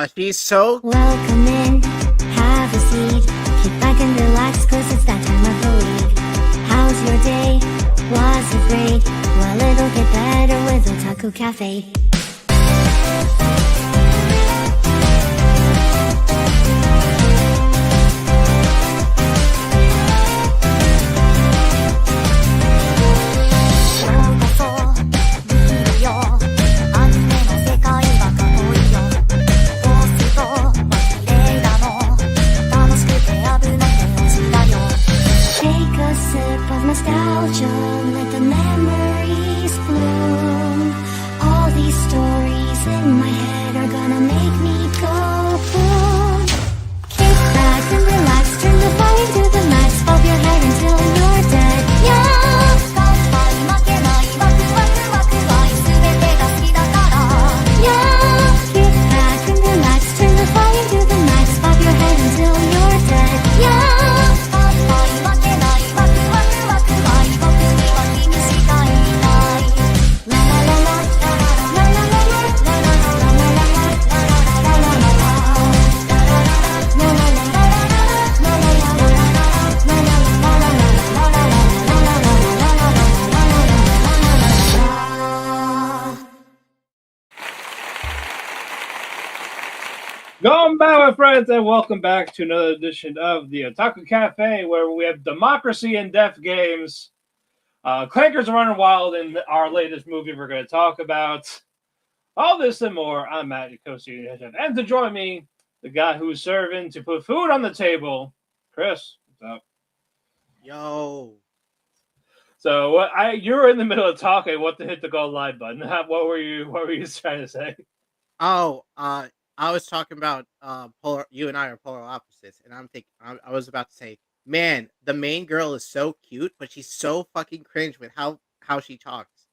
She's so... Welcome in, have a seat. Kick back and relax, cause it's that time of the week. How's your day? Was it great? Well, it'll get better with Otalku Cafe. Nostalgia, let the memories bloom. All these stories in my head are gonna make me go boom. Kick back and relax, turn the volume to the max. Bob your head until you're dead. Yeah. Yeah. Kick back and relax, turn the volume to the max. Bob your head until you're dead. Yeah. Going back, my friends, and welcome back to another edition of the Otaku Cafe, where we have democracy and deaf games. Clankers are running wild in our latest movie we're going to talk about. All this and more. I'm Matt Yokosi, and to join me, the guy who's serving to put food on the table, Chris. What's up? Yo. So you were in the middle of talking. What to hit the go live button? What were you trying to say? Oh, I was talking about you and I are polar opposites, and I was about to say, man, the main girl is so cute, but she's so fucking cringe with how she talks.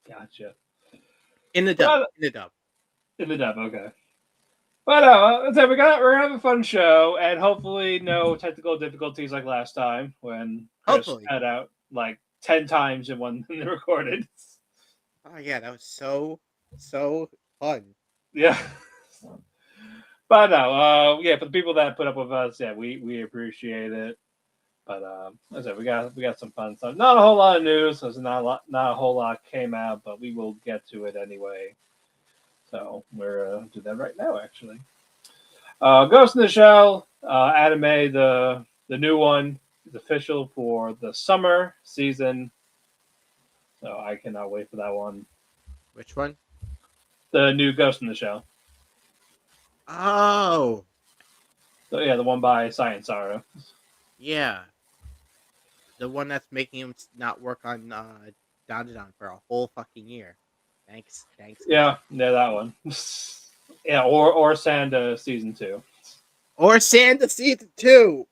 Gotcha. In the dub. Okay. But so we're gonna have a fun show, and hopefully no technical difficulties like last time when Chris had out like 10 times in one recorded. Oh yeah, that was so fun. Yeah. But no, for the people that put up with us, yeah, we appreciate it. But as I said, we got some fun stuff. Not a whole lot of news, so not a whole lot came out, but we will get to it anyway. So we're gonna do that right now, actually. Ghost in the Shell anime, the new one is official for the summer season. So I cannot wait for that one. Which one? The new Ghost in the Shell. Oh. So yeah, the one by Science Sara. Yeah. The one that's making him not work on Dandadan for a whole fucking year. Thanks. Yeah, that one. Yeah, or Sanda season 2. Or Sanda season 2.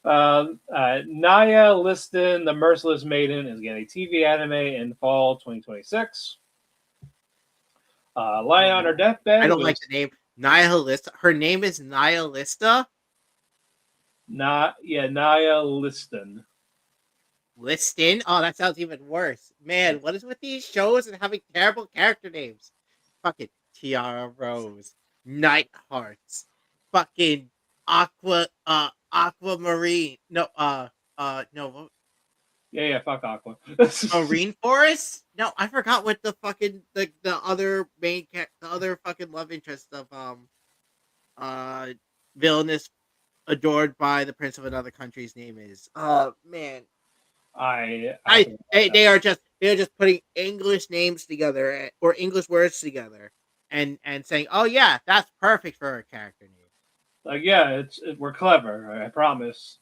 Naya Liston, the Merciless Maiden, is getting a TV anime in fall 2026. Lying on her deathbed. I don't like the name. Nihilista. Her name is Nihilista? Naya Liston. Liston? Oh, that sounds even worse. Man, what is with these shows and having terrible character names? Fucking Tiara Rose. Night Hearts. Fucking Aquamarine. No. Yeah, fuck Aqua. Marine Forest? No, I forgot what the fucking the other fucking love interest of villainous adored by the prince of another country's name is. Oh man. They are just putting English names together or English words together and saying, "Oh yeah, that's perfect for a character name." Like we're clever, I promise.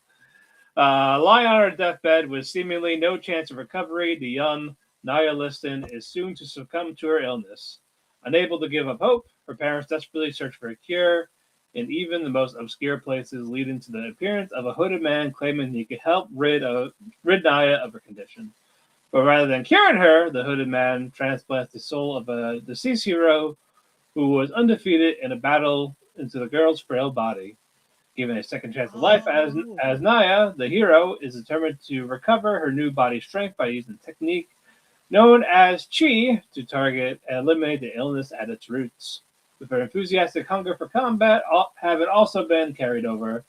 Lying on her deathbed with seemingly no chance of recovery, the young Naya Liston is soon to succumb to her illness. Unable to give up hope, her parents desperately search for a cure in even the most obscure places, leading to the appearance of a hooded man claiming he could help rid Naya of her condition. But rather than curing her, the hooded man transplants the soul of a deceased hero who was undefeated in a battle into the girl's frail body. Given a second chance at life as Naya, the hero is determined to recover her new body strength by using technique known as Chi, to target and eliminate the illness at its roots. With her enthusiastic hunger for combat having also been carried over,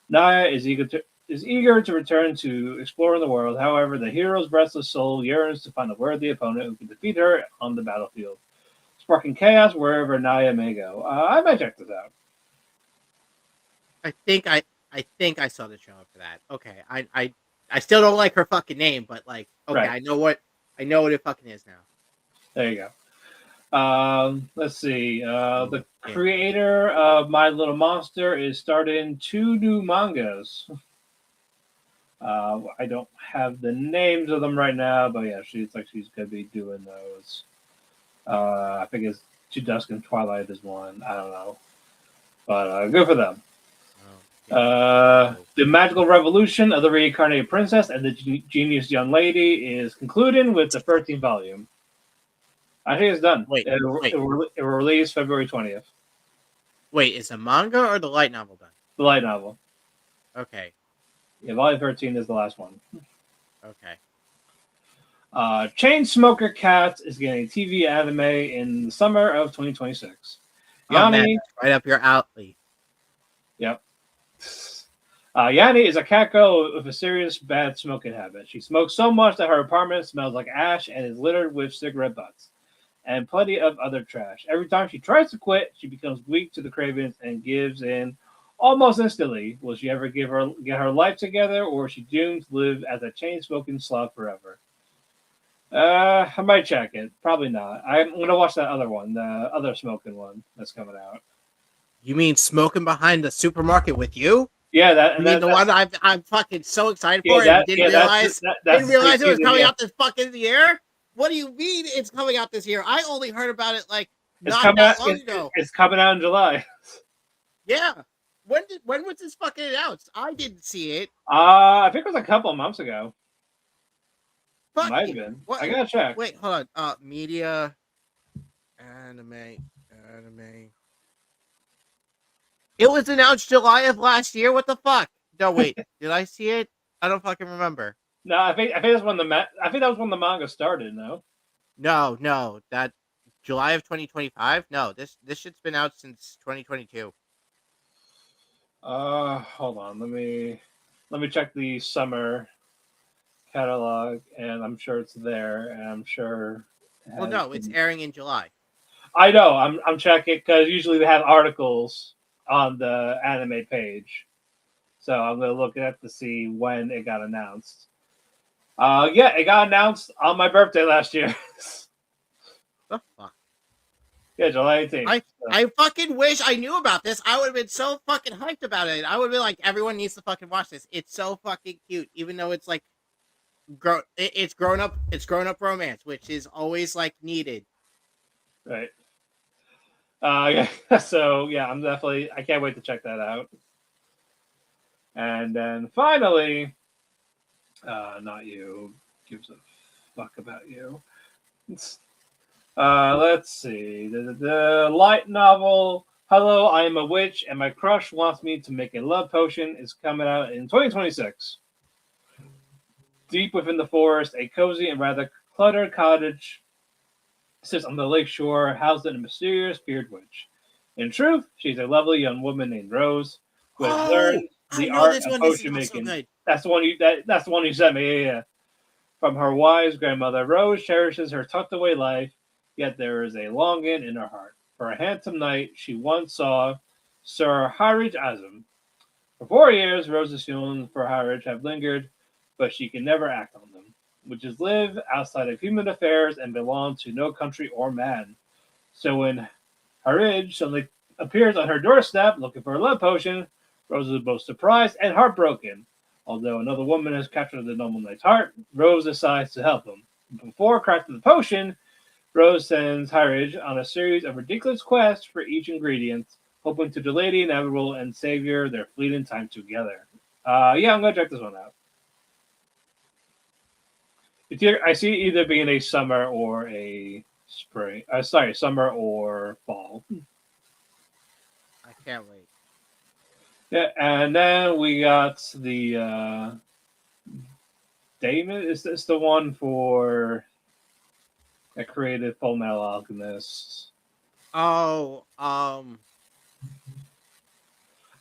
Naya is eager to return to exploring the world. However, the hero's restless soul yearns to find a worthy opponent who can defeat her on the battlefield, sparking chaos wherever Naya may go. I might check this out. I think I saw the trailer for that. Okay, I still don't like her fucking name, but like, okay, Right. I know what it fucking is now. There you go. Let's see. The Yeah. creator of My Little Monster is starting 2 new mangas. I don't have the names of them right now, but yeah, she's gonna be doing those. I think it's To Dusk and Twilight is one. I don't know, but good for them. Oh, yeah. Oh. The magical revolution of the reincarnated princess and the genius young lady is concluding with the 13th volume. I think it's done. Wait, It will release February 20th. wait, is the manga or the light novel done? The light novel. Okay, Yeah, volume 13 is the last one. okay. Chain Smoker Cats is getting a TV anime in the summer of 2026. Oh man, Yanni, that's right up your alley. yep. Yanni is a cat girl with a serious bad smoking habit. She smokes so much that her apartment smells like ash and is littered with cigarette butts and plenty of other trash. Every time she tries to quit, she becomes weak to the cravings and gives in almost instantly. Will she ever get her life together, or is she doomed to live as a chain smoking slob forever? I might check it. Probably not. I'm gonna watch that other one, the other smoking one that's coming out. You mean smoking behind the supermarket with you? Yeah, that. You mean the one I'm fucking so excited for and didn't realize it was coming out this fucking year? What do you mean it's coming out this year? I only heard about it like not that long ago. It's coming out in July. Yeah. When was this fucking announced? I didn't see it. I think it was a couple of months ago. Fuck Might you. have been. What? I gotta check. Wait, hold on. Media, anime. It was announced July of last year. What the fuck? No, wait. Did I see it? I don't fucking remember. No, I think that's when I think that was when the manga started. No. No. That July of 2025. No, this shit's been out since 2022. Hold on. Let me check the summer catalog, and I'm sure it's there, and I'm sure. Well, no, it's airing in July. I know. I'm checking because usually they have articles on the anime page, so I'm gonna look at it to see when it got announced. Yeah, it got announced on my birthday last year. The fuck? Yeah, July 18th. I fucking wish I knew about this. I would have been so fucking hyped about it. I would have been like, everyone needs to fucking watch this. It's so fucking cute, even though it's like, it's grown up romance, which is always like needed. Right. Yeah. So yeah, I can't wait to check that out. And then finally, not you. Gives a fuck about you. Let's see. The light novel Hello, I Am a Witch and My Crush Wants Me to Make a Love Potion is coming out in 2026. Deep within the forest, a cozy and rather cluttered cottage sits on the lake shore, housed in a mysterious beard witch. In truth, she's a lovely young woman named Rose who has learned the art of potion making. That's the one that's the one you sent me. Yeah. From her wise grandmother, Rose cherishes her tucked away life, yet there is a longing in her heart for a handsome knight she once saw, Sir Harij Azam. For 4 years, Rose's feelings for Harij have lingered, but she can never act on them. Witches live outside of human affairs and belong to no country or man. So when Harij suddenly appears on her doorstep looking for a love potion, Rose is both surprised and heartbroken. Although another woman has captured the noble knight's heart, Rose decides to help him. Before crafting the potion, Rose sends Harij on a series of ridiculous quests for each ingredient, hoping to delay the inevitable and savor their fleeting time together. Yeah, I'm going to check this one out. I see it either being a summer or a spring. Summer or fall. I can't wait. Yeah, and then we got the Damon. Is this the one for that created Full Metal Alchemist. Oh,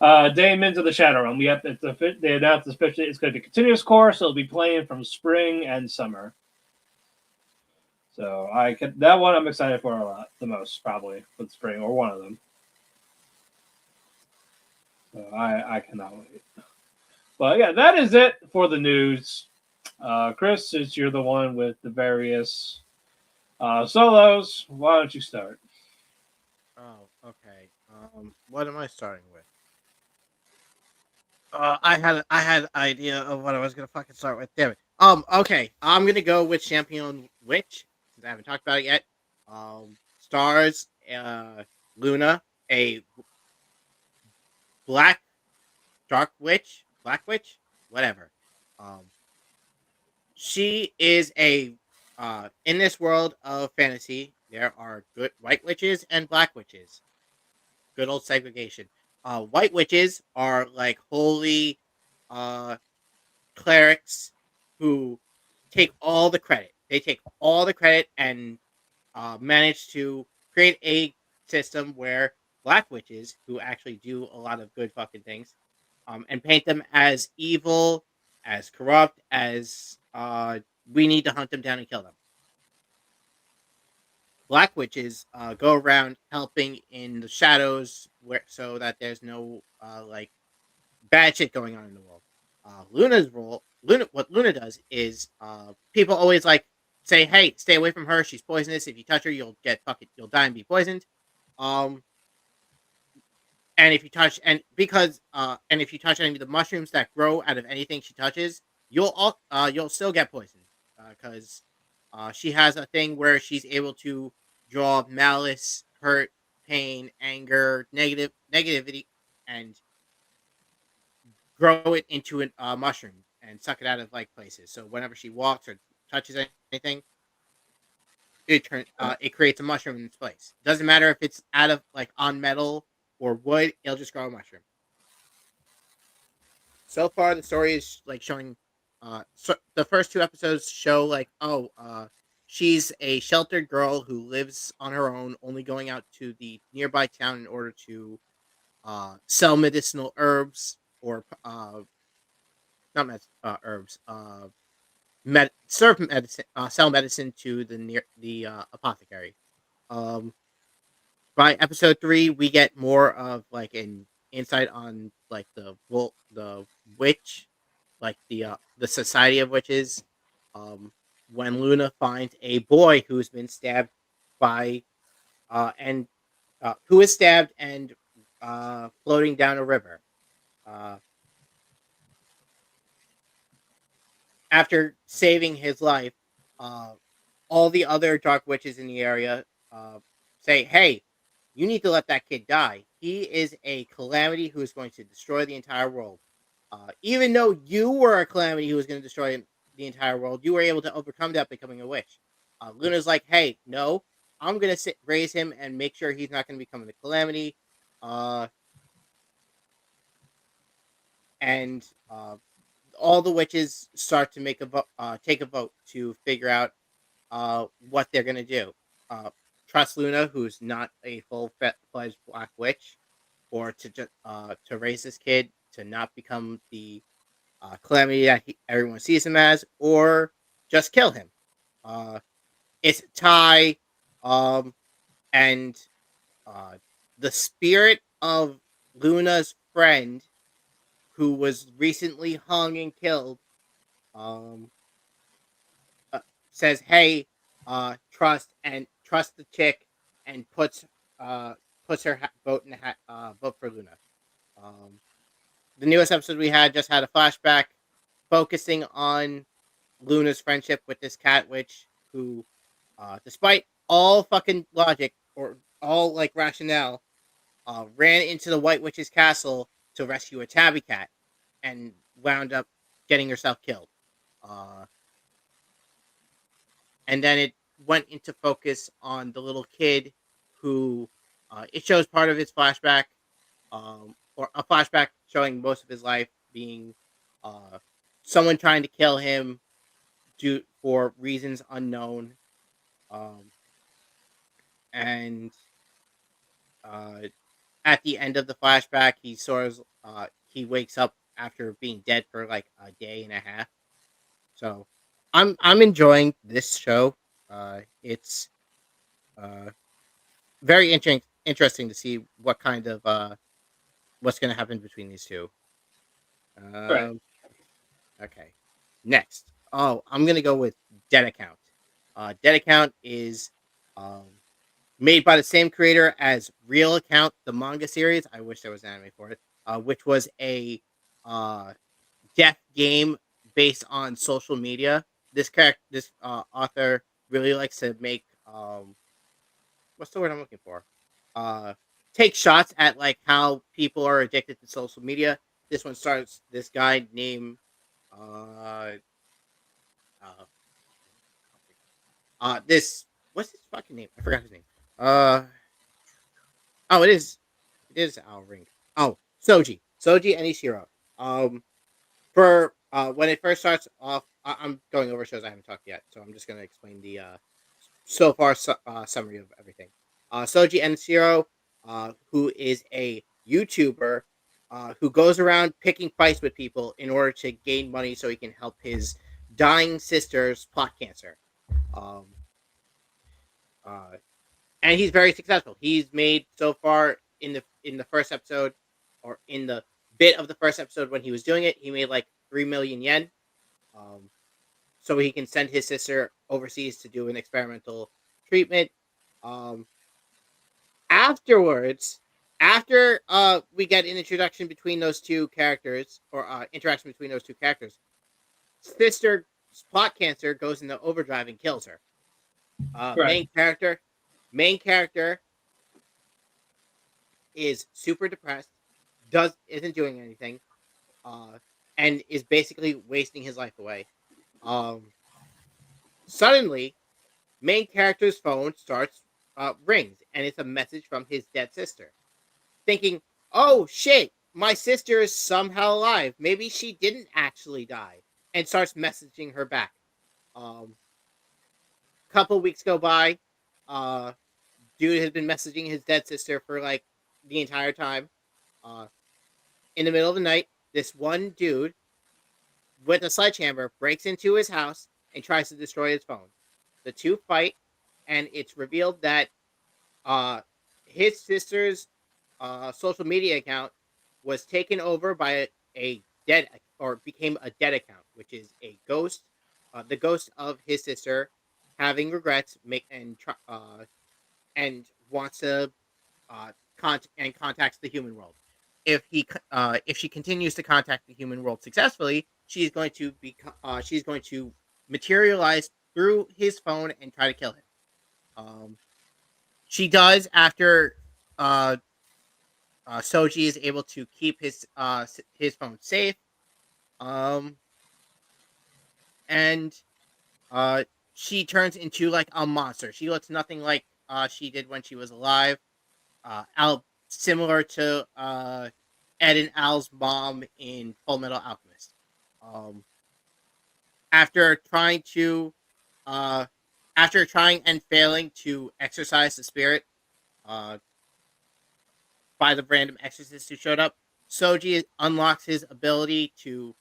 Damon's of the Shadow Realm. Yep, they announced it's going to be a continuous course. It'll be playing from spring and summer. So that one I'm excited for a lot, the most probably for the spring or one of them. So I cannot wait. But yeah, that is it for the news. Chris, since you're the one with the various solos, why don't you start? oh, okay. What am I starting with? I had an idea of what I was gonna fucking start with. Damn it. Okay. I'm gonna go with Champion Witch since I haven't talked about it yet. Stars. Luna, a black dark witch, black witch, whatever. Um, she is a in this world of fantasy. There are good white witches and black witches. Good old segregation. White witches are like holy uh clerics who take all the credit. They take all the credit and manage to create a system where black witches, who actually do a lot of good fucking things, and paint them as evil, as corrupt, as we need to hunt them down and kill them. Black witches go around helping in the shadows, where so that there's no like bad shit going on in the world. Luna's role, what Luna does is, people always like say, "Hey, stay away from her. She's poisonous. If you touch her, you'll die and be poisoned." Um, and if you touch and if you touch any of the mushrooms that grow out of anything she touches, you'll still get poisoned because she has a thing where she's able to draw malice, hurt, pain, anger, negativity, and grow it into a mushroom and suck it out of like places. So whenever she walks or touches anything, it creates a mushroom in its place. Doesn't matter if it's out of like on metal or wood, it'll just grow a mushroom. So far, the story is like showing. So the first two episodes show like, she's a sheltered girl who lives on her own, only going out to the nearby town in order to sell medicinal herbs or not herbs, serve medicine, sell medicine to the apothecary. Um, by episode three, we get more of like an insight on like the witch, like the society of witches. Um, when Luna finds a boy who's been stabbed by and who is stabbed and floating down a river. Uh, After saving his life, uh, all the other dark witches in the area say, "Hey, you need to let that kid die. He is a calamity who is going to destroy the entire world. Even though you were a calamity who was going to destroy the entire world, you were able to overcome that becoming a witch." Luna's like, "Hey, no, I'm going to raise him and make sure he's not going to become a calamity." Uh, and all the witches start to take a vote to figure out what they're gonna do. Trust Luna, who's not a full-fledged black witch, or to just to raise this kid to not become the calamity that everyone sees him as, or just kill him. Uh, it's a tie, um, and uh, the spirit of Luna's friend, who was recently hung and killed, um, uh, says, "Hey, trust the chick," and uh puts her vote in the hat, vote for Luna. Um, the newest episode we had just had a flashback focusing on Luna's friendship with this cat witch who, despite all fucking logic or all like rationale, ran into the White Witch's castle to rescue a tabby cat and wound up getting herself killed. Uh, and then it went into focus on the little kid who it shows part of his flashback, or a flashback showing most of his life being uh, someone trying to kill him due for reasons unknown, Um, and uh, at the end of the flashback, he wakes up after being dead for like a day and a half. So I'm enjoying this show. It's uh very interesting to see what kind of what's going to happen between these two. Right. Um, okay. Next. Oh, I'm gonna go with Dead Account. Dead Account is um made by the same creator as Real Account, the manga series. I wish there was an anime for it. Which was a uh death game based on social media. This author really likes to make what's the word I'm looking for? Uh, take shots at like how people are addicted to social media. This one starts this guy named uh uh this what's his fucking name? I forgot his name. Uh oh, it is Al Ring. Oh, Soji and Ishiro. Um, for when it first starts off, I'm going over shows I haven't talked yet, so I'm just gonna explain the summary of everything. Soji Enshiro, who is a YouTuber who goes around picking fights with people in order to gain money so he can help his dying sister's plot cancer. Um, uh, and he's very successful. He's made so far in the first episode, or in the bit of the first episode when he was doing it, he made like 3 million yen. Um, so he can send his sister overseas to do an experimental treatment. Um, Afterwards, after we get an introduction between those two characters, or interaction between those two characters, sister's plot cancer goes into overdrive and kills her. Uh, Right. main character, main character is super depressed, isn't doing anything, uh, and is basically wasting his life away. Um, Suddenly, main character's phone starts rings, and it's a message from his dead sister. Thinking, "Oh shit, my sister is somehow alive. Maybe she didn't actually die," and starts messaging her back. Um, Couple weeks go by. Uh, Dude has been messaging his dead sister for like the entire time. Uh, in the middle of the night, this one dude with a sledgehammer breaks into his house and tries to destroy his phone. The two fight, and it's revealed that uh, his sister's social media account was taken over by a dead, or became a dead account, which is a ghost, the ghost of his sister having regrets, and wants to contacts the human world. If she continues to contact the human world successfully, she's going to materialize through his phone and try to kill him. She does after uh, Soji is able to keep his phone safe. Um, and uh, she turns into like a monster. She looks nothing like she did when she was alive. Al Similar to Ed and Al's mom in Full Metal Alchemist. Um, after trying to uh, After trying and failing to exorcise the spirit, uh, by the random exorcist who showed up, Soji unlocks his ability to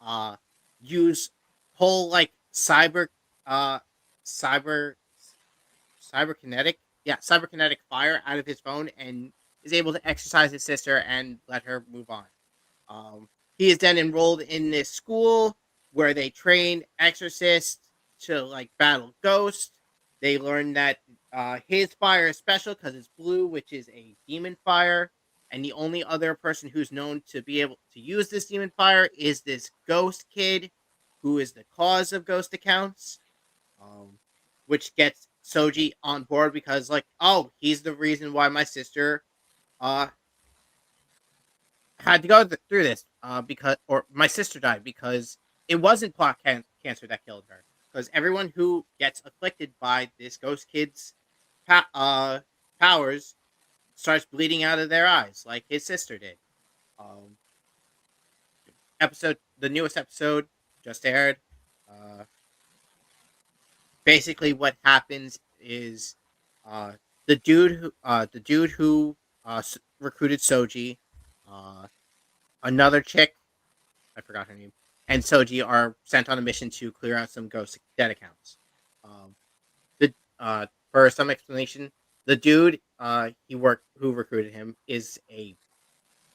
uh, use whole like uh, cyber cyberkinetic cyberkinetic fire out of his phone, and is able to exercise his sister and let her move on. He is then enrolled in this school where they train exorcists to like battle ghosts. They learn that his fire is special because it's blue, which is a demon fire, and the only other person who's known to be able to use this demon fire is this ghost kid, who is the cause of ghost accounts. Um, which gets Soji on board because, like, oh, he's the reason why my sister uh had to go through this, because, or my sister died because it wasn't cancer that killed her. Because everyone who gets afflicted by this ghost kid's pa- uh, powers starts bleeding out of their eyes, like his sister did. Um, the newest episode just aired. Uh, Basically, what happens is uh the dude who recruited Soji, uh another chick, I forgot her name, and Soji are sent on a mission to clear out some ghost dead accounts. Um, the For some explanation, the dude who recruited him is a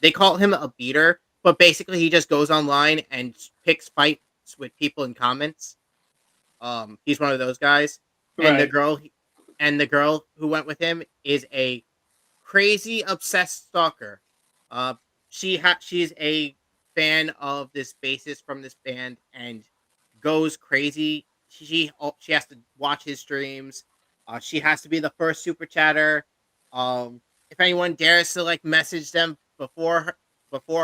they call him a beater, but basically he just goes online and picks fights with people in comments. He's one of those guys, and Right. the girl who went with him is a crazy obsessed stalker. Uh, she's a fan of this bassist from this band and goes crazy. She has to watch his streams. She has to be the first super chatter. If anyone dares to like message them before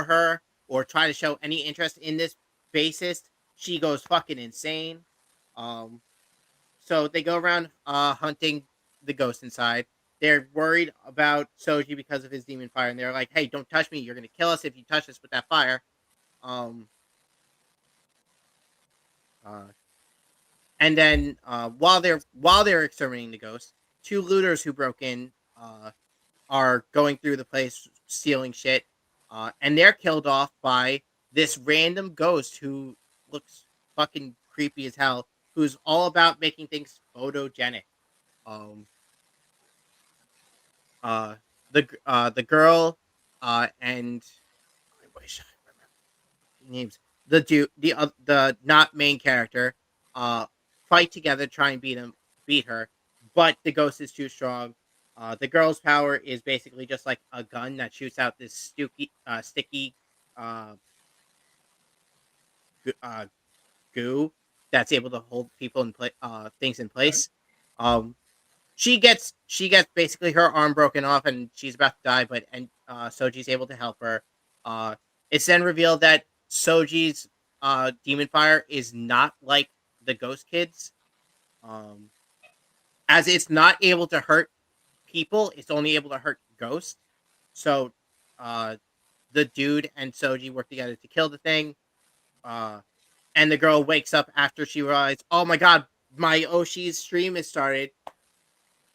her or try to show any interest in this bassist, she goes fucking insane. Um, so they go around hunting the ghost inside. They're worried about Soji because of his demon fire, and they're like, "Hey, don't touch me! You're gonna kill us if you touch us with that fire." Um, uh, and then while they're exterminating the ghost, two looters who broke in are going through the place stealing shit, and they're killed off by this random ghost who looks fucking creepy as hell, who's all about making things photogenic. Um, uh the girl and I wish I remember the names. The not main character uh fight together, try and beat her, but the ghost is too strong. The girl's power is basically just like a gun that shoots out this sticky uh, gu- uh goo that's able to hold people in things in Right. place. um she gets basically her arm broken off and she's about to die, but Soji's able to help her. Uh it's then revealed that Soji's demon fire is not like the ghost kids. Um as it's not able to hurt people, it's only able to hurt ghosts. So uh the dude and Soji work together to kill the thing. Uh and the girl wakes up after she realized, "Oh my god, my Oshi's stream has started.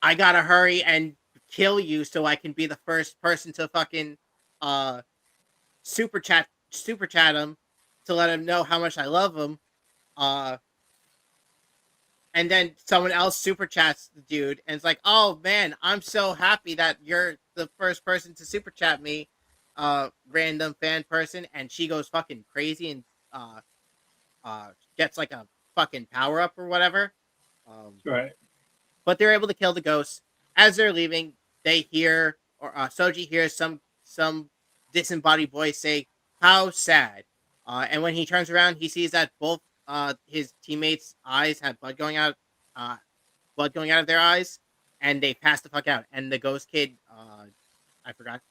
I gotta hurry and kill you so I can be the first person to fucking uh super chat him to let him know how much I love him." Uh and then someone else super chats the dude and it's like, "Oh man, I'm so happy that you're the first person to super chat me, random fan person," and she goes fucking crazy and uh gets like a fucking power up or whatever. Um Right. but they're able to kill the ghosts. As they're leaving, they hear or Soji hears some disembodied voice say, "How sad." And when he turns around, he sees that both his teammates' eyes have uh, blood going out of their eyes, and they pass the fuck out. And the ghost kid, I forgot,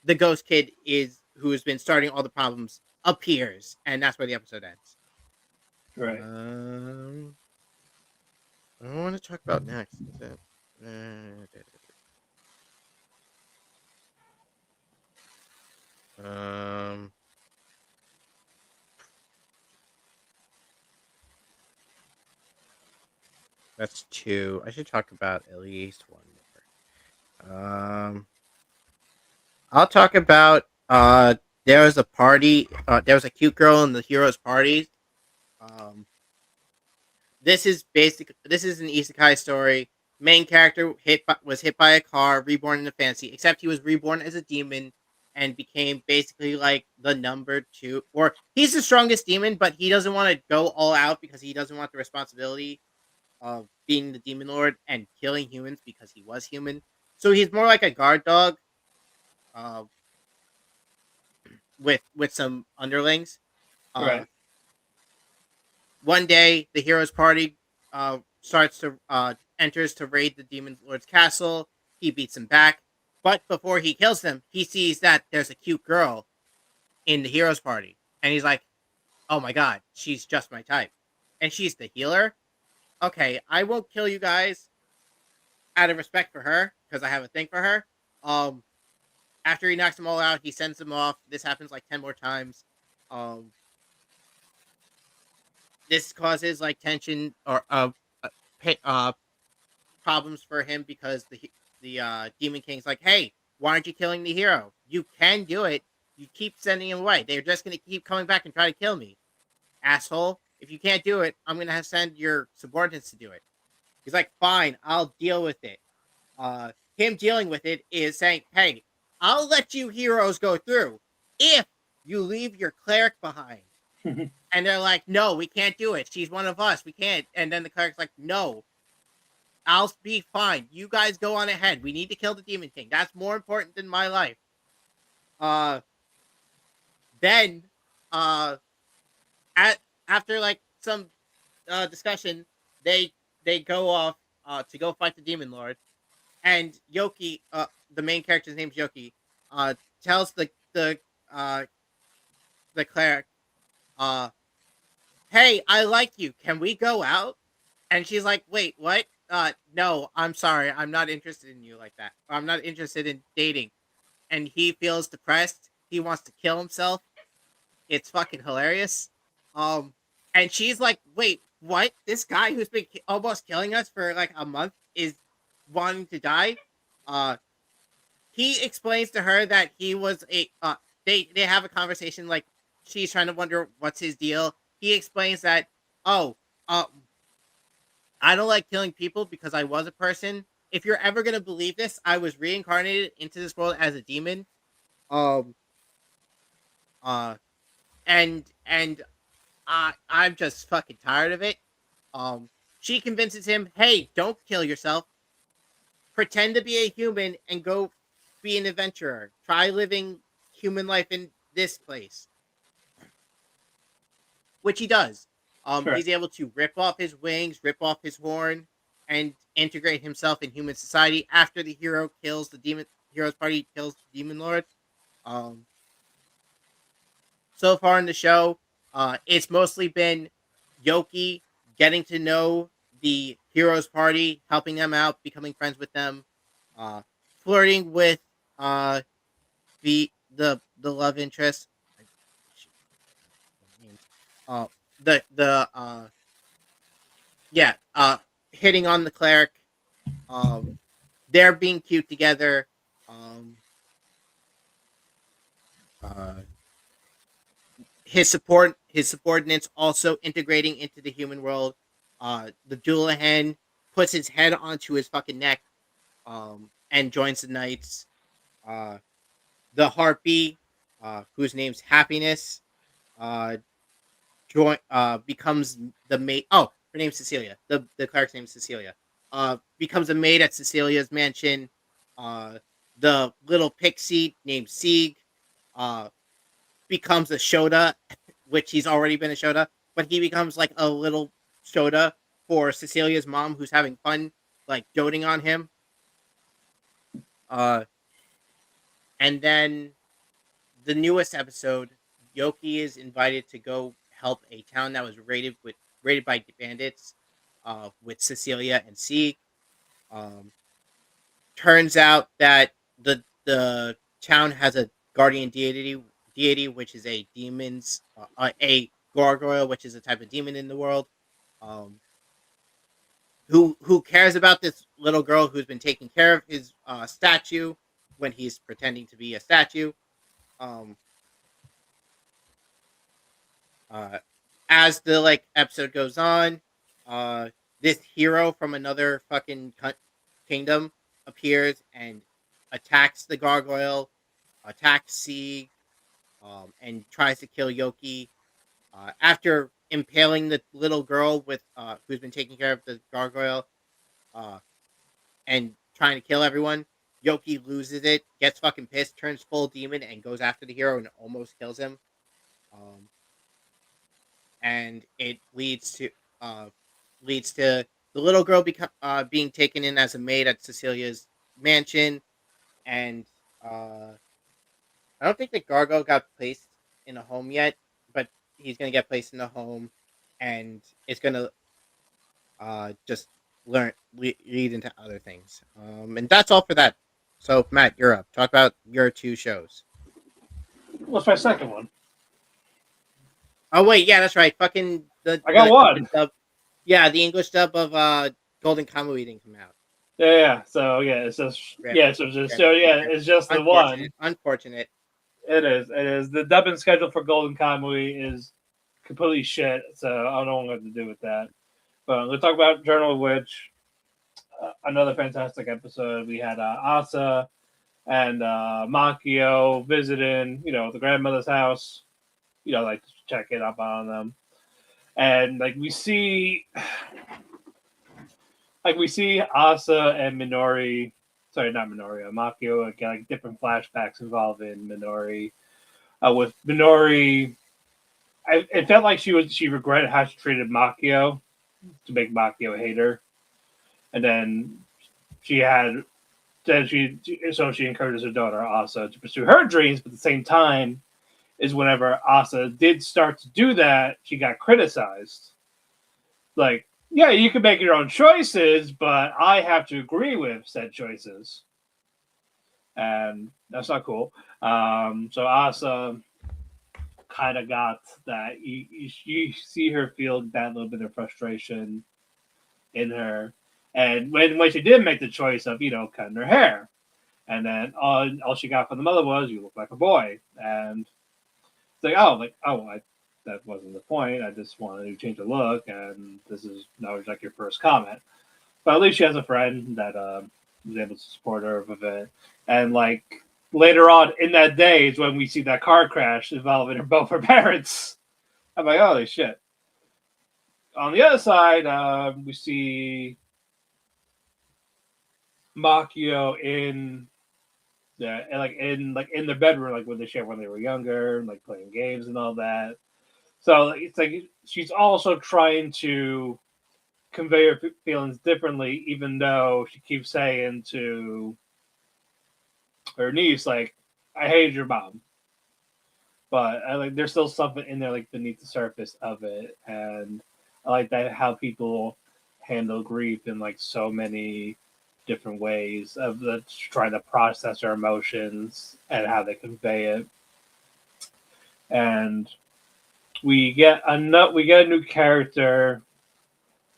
the ghost kid is who has been starting all the problems appears, and that's where the episode ends. Right. Um, I don't want to talk about next. Is it? Um, that's two. I should talk about at least one more. I'll talk about there was a party. There was a cute girl in the hero's party. Um, this is an isekai story. Main character was hit by a car, reborn in a fantasy. Except he was reborn as a demon and became basically like the number two, or he's the strongest demon, but he doesn't want to go all out because he doesn't want the responsibility of being the demon lord and killing humans because he was human. So he's more like a guard dog, uh, with some underlings. Uh, Right. One day, the hero's party starts to enters to raid the demon lord's castle. He beats them back, but before he kills them, he sees that there's a cute girl in the hero's party, and he's like, "Oh my god, she's just my type," and she's the healer. Okay, I won't kill you guys out of respect for her because I have a thing for her. Um, After he knocks them all out, he sends them off. This happens like 10 more times. Um, this causes like tension or pa- uh problems for him because the Demon King's like, hey, why aren't you killing the hero? You can do it. You keep sending him away. They're just gonna keep coming back and try to kill me, asshole. If you can't do it, I'm gonna have to send your subordinates to do it. He's like, fine, I'll deal with it. Him dealing with it is saying, hey, I'll let you heroes go through if you leave your cleric behind. And they're like, no, we can't do it. She's one of us. We can't. And then the cleric's like, no, I'll be fine. You guys go on ahead. We need to kill the Demon King. That's more important than my life. Uh, then, uh, after like some discussion, they go off to go fight the Demon Lord, and Yoki, the main character's name's Yoki, tells uh the cleric, uh, hey, I like you. Can we go out? And she's like, wait, what? No, I'm sorry. I'm not interested in you like that. I'm not interested in dating. And he feels depressed. He wants to kill himself. It's fucking hilarious. Um, and she's like, wait, what? This guy who's been almost killing us for like a month is wanting to die? Uh, he explains to her that he was they have a conversation, like she's trying to wonder what's his deal. He explains that, oh, I don't like killing people because I was a person. If you're ever gonna believe this, I was reincarnated into this world as a demon. Um uh and I'm just fucking tired of it. She convinces him, hey, don't kill yourself. Pretend to be a human and go be an adventurer. Try living human life in this place. Which he does. Sure. He's able to rip off his wings, rip off his horn, and integrate himself in human society after the hero kills the demon. Hero's party kills the demon lord. Um, so far in the show, it's mostly been Yoki getting to know the hero's party, helping them out, becoming friends with them, uh, flirting with the love interest. Uh, the yeah, hitting on the cleric. They're being cute together. Uh, his subordinates also integrating into the human world. The Doulahan puts his head onto his fucking neck, and joins the knights. The harpy, whose name's Happiness, uh, becomes the maid. Oh, her name's Cecilia. The cleric's name's Cecilia. Becomes a maid at Cecilia's mansion. Uh, the little pixie named Sieg, uh, becomes a Shota, which he's already been a Shota, but he becomes like a little Shota for Cecilia's mom, who's having fun, like doting on him. Uh, and then the newest episode, Yoki is invited to go help a town that was raided by bandits, with Cecilia and Sieg. Um, Turns out that the town has a guardian deity, which is a a gargoyle, which is a type of demon in the world. Um, who cares about this little girl who's been taking care of his statue when he's pretending to be a statue. Um, uh, as the like episode goes on, this hero from another fucking kingdom appears and attacks the gargoyle, attacks Sieg, and tries to kill Yoki. After impaling the little girl with who's been taking care of the gargoyle, uh, and trying to kill everyone, Yoki loses it, gets fucking pissed, turns full demon, and goes after the hero and almost kills him. Um, and it leads to the little girl being taken in as a maid at Cecilia's mansion, and I don't think the gargoyle got placed in a home yet, but he's gonna get placed in a home, and it's gonna just lead into other things. And that's all for that. So Matt, you're up. Talk about your two shows. What's my second one? Oh wait, yeah, that's right. Fucking I got one. Dub, yeah, the English dub of Golden Kamuy didn't come out. Yeah. So yeah, it's just Rip, yeah. So just rip, so yeah, rip. it's just the one. Unfortunate, unfortunate. It is. It is. The dubbing schedule for Golden Kamuy is completely shit. So I don't know what to do with that. But let's talk about Journal of Witch. Another fantastic episode. We had Asa and Makio visiting, the grandmother's house. Like checking up on them, and like we see Asa and Minori. Sorry, not Minori. Makio get like different flashbacks involving Minori. With Minori, it felt like she regretted how she treated Makio to make Makio hate her, and then she had then she encourages her daughter Asa to pursue her dreams, but at the same time is whenever Asa did start to do that, she got criticized. Like, yeah, you can make your own choices, but I have to agree with said choices, and that's not cool. So Asa kind of got that. You see her feel that little bit of frustration in her, and when she did make the choice of cutting her hair, and then all she got from the mother was "you look like a boy," and it's that wasn't the point. I just wanted to change the look, and this is now like your first comment. But at least she has a friend that was able to support her with it, and like later on in that day is when we see that car crash involving both her parents. I'm like, holy shit. On the other side, we see Makio in in their bedroom, like when they shared when they were younger, like playing games and all that. So it's like she's also trying to convey her feelings differently, even though she keeps saying to her niece, like, "I hated your mom," but there's still something in there like beneath the surface of it, and I like that how people handle grief in like so many different ways of trying to process our emotions and how they convey it. And we get a new character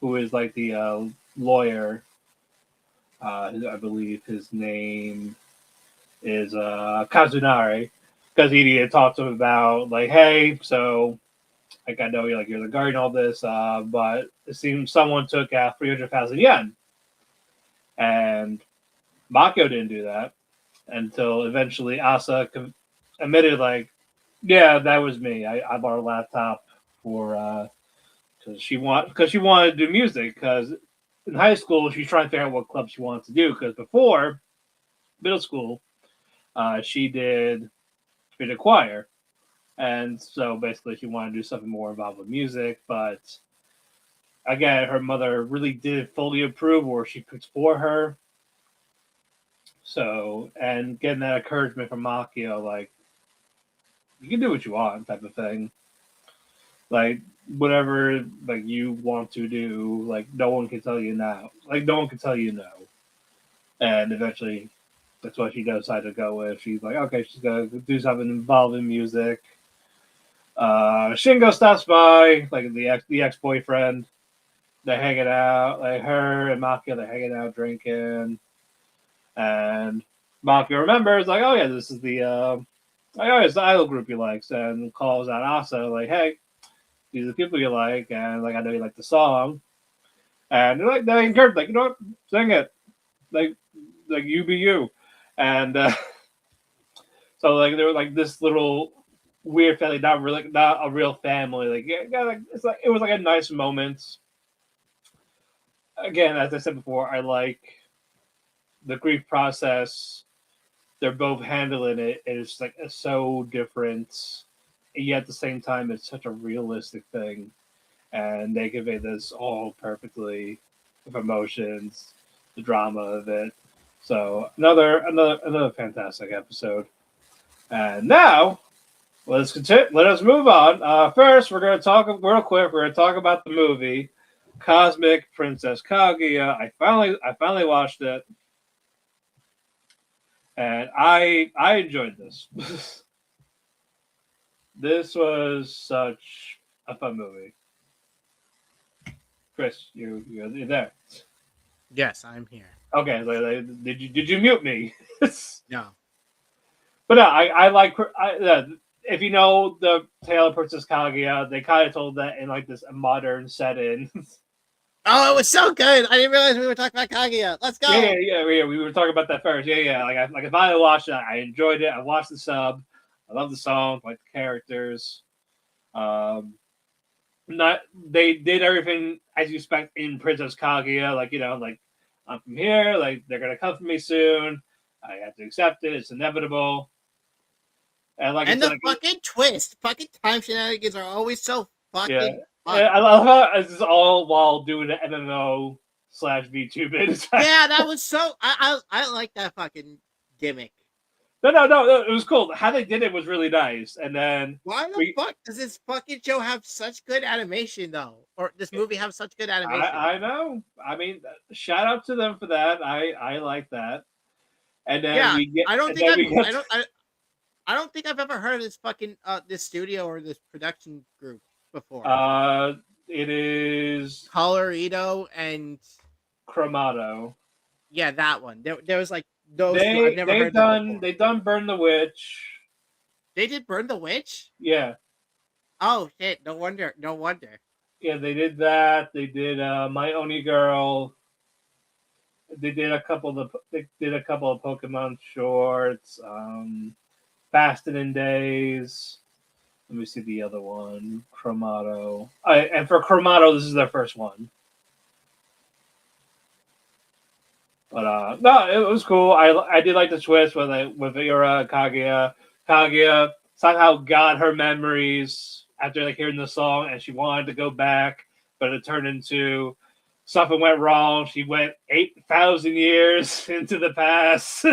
who is like the lawyer. I believe his name is Kazunari, because he talked to him about like, hey, so like I know you're the guardian all this, but it seems someone took 300,000 yen, and Mako didn't do that until eventually Asa admitted like, yeah, that was me. I bought a laptop for because she wanted to do music, because in high school she's trying to figure out what club she wants to do, because before middle school she did choir, and so basically she wanted to do something more involved with music, but again her mother really did fully approve or she picked for her. So, and getting that encouragement from Makio, like, you can do what you want type of thing, like whatever like you want to do, like no one can tell you now, like no one can tell you no. And eventually that's what she decided to go with. She's like, okay, she's gonna do something involving music. Shingo stops by, like the ex boyfriend. They're hanging out, like her and Makio. They're hanging out drinking, and Makio remembers, like, oh yeah, this is it's the idol group he likes, and calls out Asa, like, hey, these are the people you like, and like I know you like the song, and they encourage, like, what, sing it, like you be you, and so like they were like this little weird family, not really, not a real family, like yeah, like it was like a nice moment. Again, as I said before, I like the grief process. They're both handling it. It's like it's so different, and yet at the same time, it's such a realistic thing, and they convey this all perfectly with emotions, the drama of it. So another fantastic episode. And now let's continue. Let us move on. First, we're going to talk real quick. We're going to talk about the movie Cosmic Princess Kaguya. I finally watched it, and I enjoyed this. This was such a fun movie. Chris, you're there. Yes, I'm here. Okay, did you mute me? No. But no, I like if you know the tale of Princess Kaguya, they kind of told that in like this modern setting. Oh, it was so good. I didn't realize we were talking about Kaguya. Let's go. Yeah. We were talking about that first. Yeah. Like if I watched it, I enjoyed it. I watched the sub. I love the song, like the characters. Um, not they did everything as you expect in Princess Kaguya. Like like I'm from here. Like they're gonna come for me soon. I have to accept it. It's inevitable. And like I And said, the fucking twist, fucking time shenanigans are always so yeah, fucking fun. I love how this is all while doing the MMO slash VTuber. Yeah, that was so. I like that fucking gimmick. No, it was cool. How they did it was really nice. And then Why the we, fuck does this fucking show have such good animation though, or this movie have such good animation? I know. I mean, shout out to them for that. I like that. And then Yeah, we get, I don't and think then I've we get, I don't think I've ever heard of this fucking this studio or this production group before. uh, it is Colorado and Chromato. yeah, that one. There was like those two. I've never heard them before. They done Burn the Witch. They did Burn the Witch. Yeah, Oh shit! No wonder. No wonder. yeah, they did that. They did My Only Girl. They did a couple of Pokemon shorts. Fasted in Days. Let me see the other one. Chromato. And for Chromato, this is their first one. But no, it was cool. I did like the twist with Ira Kaguya. Kaguya somehow got her memories after like hearing the song, and she wanted to go back, but it turned into something went wrong. She went 8,000 years into the past.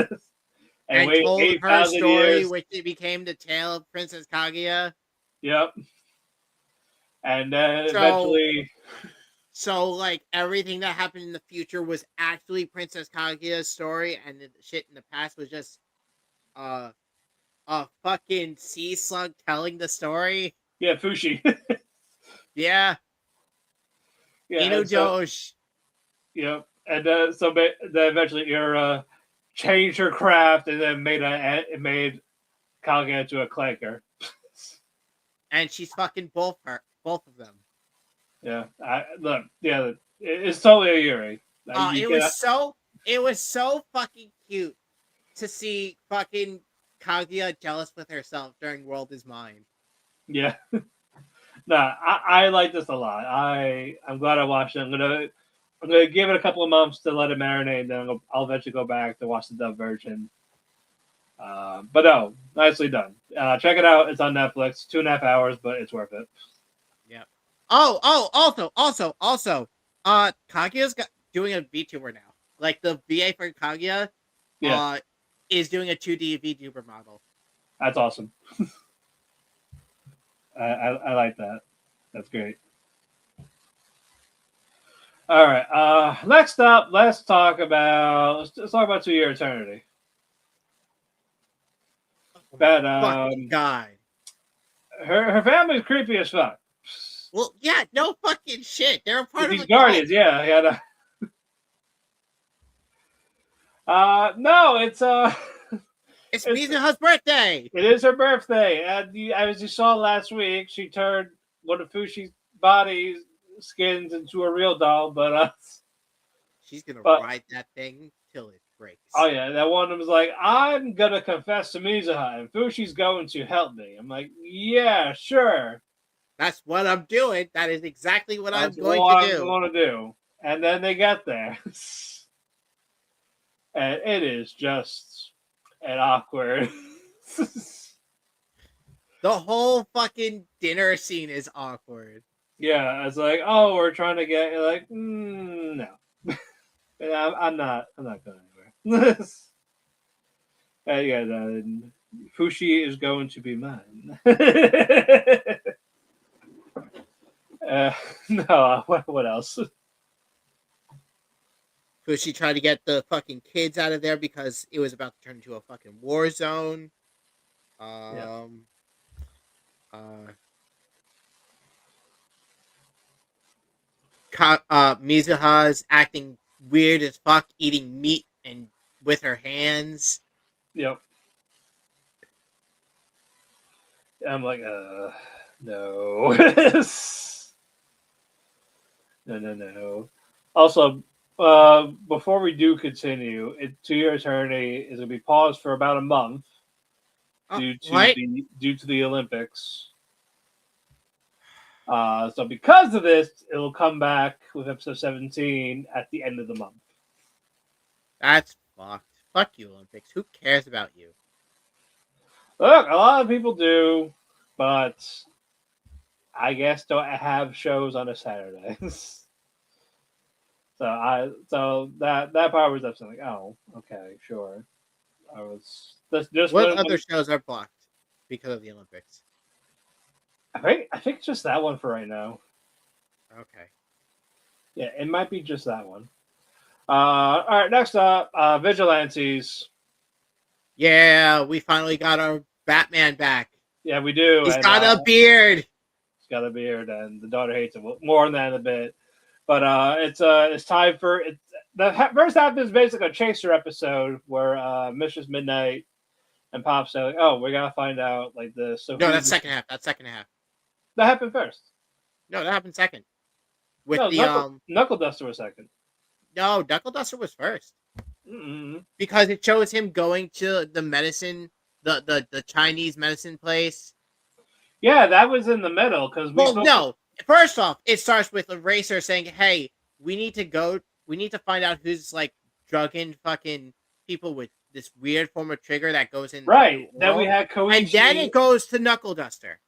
And wait told her 8,000 story, years. which it became the tale of Princess Kaguya. Yep. And then So- eventually, So, like, everything that happened in the future was actually Princess Kaguya's story, and the shit in the past was just a fucking sea slug telling the story. yeah, Fushi. Yeah, yeah, Inu and so, Doge. yep. And then eventually Ira changed her craft and then made Kaguya into a clanker. And she's fucking both of them. Yeah, it's totally a Yuri. It was so fucking cute to see fucking Kaguya jealous with herself during World Is Mine. Yeah. Nah, I like this a lot. I'm glad I watched it. I'm gonna give it a couple of months to let it marinate, and then I'll eventually go back to watch the dub version. But no, nicely done. Check it out. It's on Netflix. 2.5 hours, but it's worth it. Yeah. Also, Kaguya's doing a VTuber now. Like the VA for Kaguya, Yeah, is doing a 2D VTuber model. that's awesome. I like that. That's great. All right. Next up, let's talk about To Your Eternity. But Fucking guy. her family's creepy as fuck. Well, yeah, no fucking shit. They're a part of These a guardians, cult. yeah. No, it's It's Mizuha's birthday. it is her birthday, and as you saw last week, she turned one of Fushi's body skins into a real doll. But She's gonna ride that thing till it breaks. oh yeah, that one was like, I'm gonna confess to Mizuha, and Fushi's going to help me. I'm like, yeah, sure. That's what I'm doing. That is exactly what That's I'm going what to do. I'm going to do. And then they get there. And it is just an awkward. The whole fucking dinner scene is awkward. Yeah, it's like, oh, we're trying to get like, no. I'm not going anywhere. Yeah, Fushi is going to be mine. No, what else? Fushi tried to get the fucking kids out of there because it was about to turn into a fucking war zone. Mizuha's acting weird as fuck, eating meat and with her hands. Yep. I'm like, no. No. Also, before we do continue, To Your Eternity is going to be paused for about a month What? due to the Olympics. So because of this, it'll come back with episode 17 at the end of the month. That's fucked. Fuck you, Olympics. Who cares about you? Look, a lot of people do, but I guess don't have shows on a Saturday. So that part was definitely like, oh, okay, sure. I was just What other shows are blocked because of the Olympics? I think just that one for right now. Okay. Yeah, it might be just that one. All right, next up, Vigilantes. Yeah, we finally got our Batman back. Yeah, we do. He's got a beard. He's got a beard, and the daughter hates him more than that in a bit. But it's time for it. The first half is basically a chaser episode where Mistress Midnight and Pop say, like, "Oh, we gotta find out like this." So no, that's second half. That's second half. That happened first. No, that happened second. With no, the Knuckle Duster was second. No, Knuckle Duster was first. Mm-hmm. Because it shows him going to the medicine, the Chinese medicine place. Yeah, that was in the middle because no. First off, it starts with a racer saying, "Hey, we need to find out who's like drugging fucking people with this weird form of trigger that goes in." Right. Then we had Koichi. And then it goes to Knuckle Duster,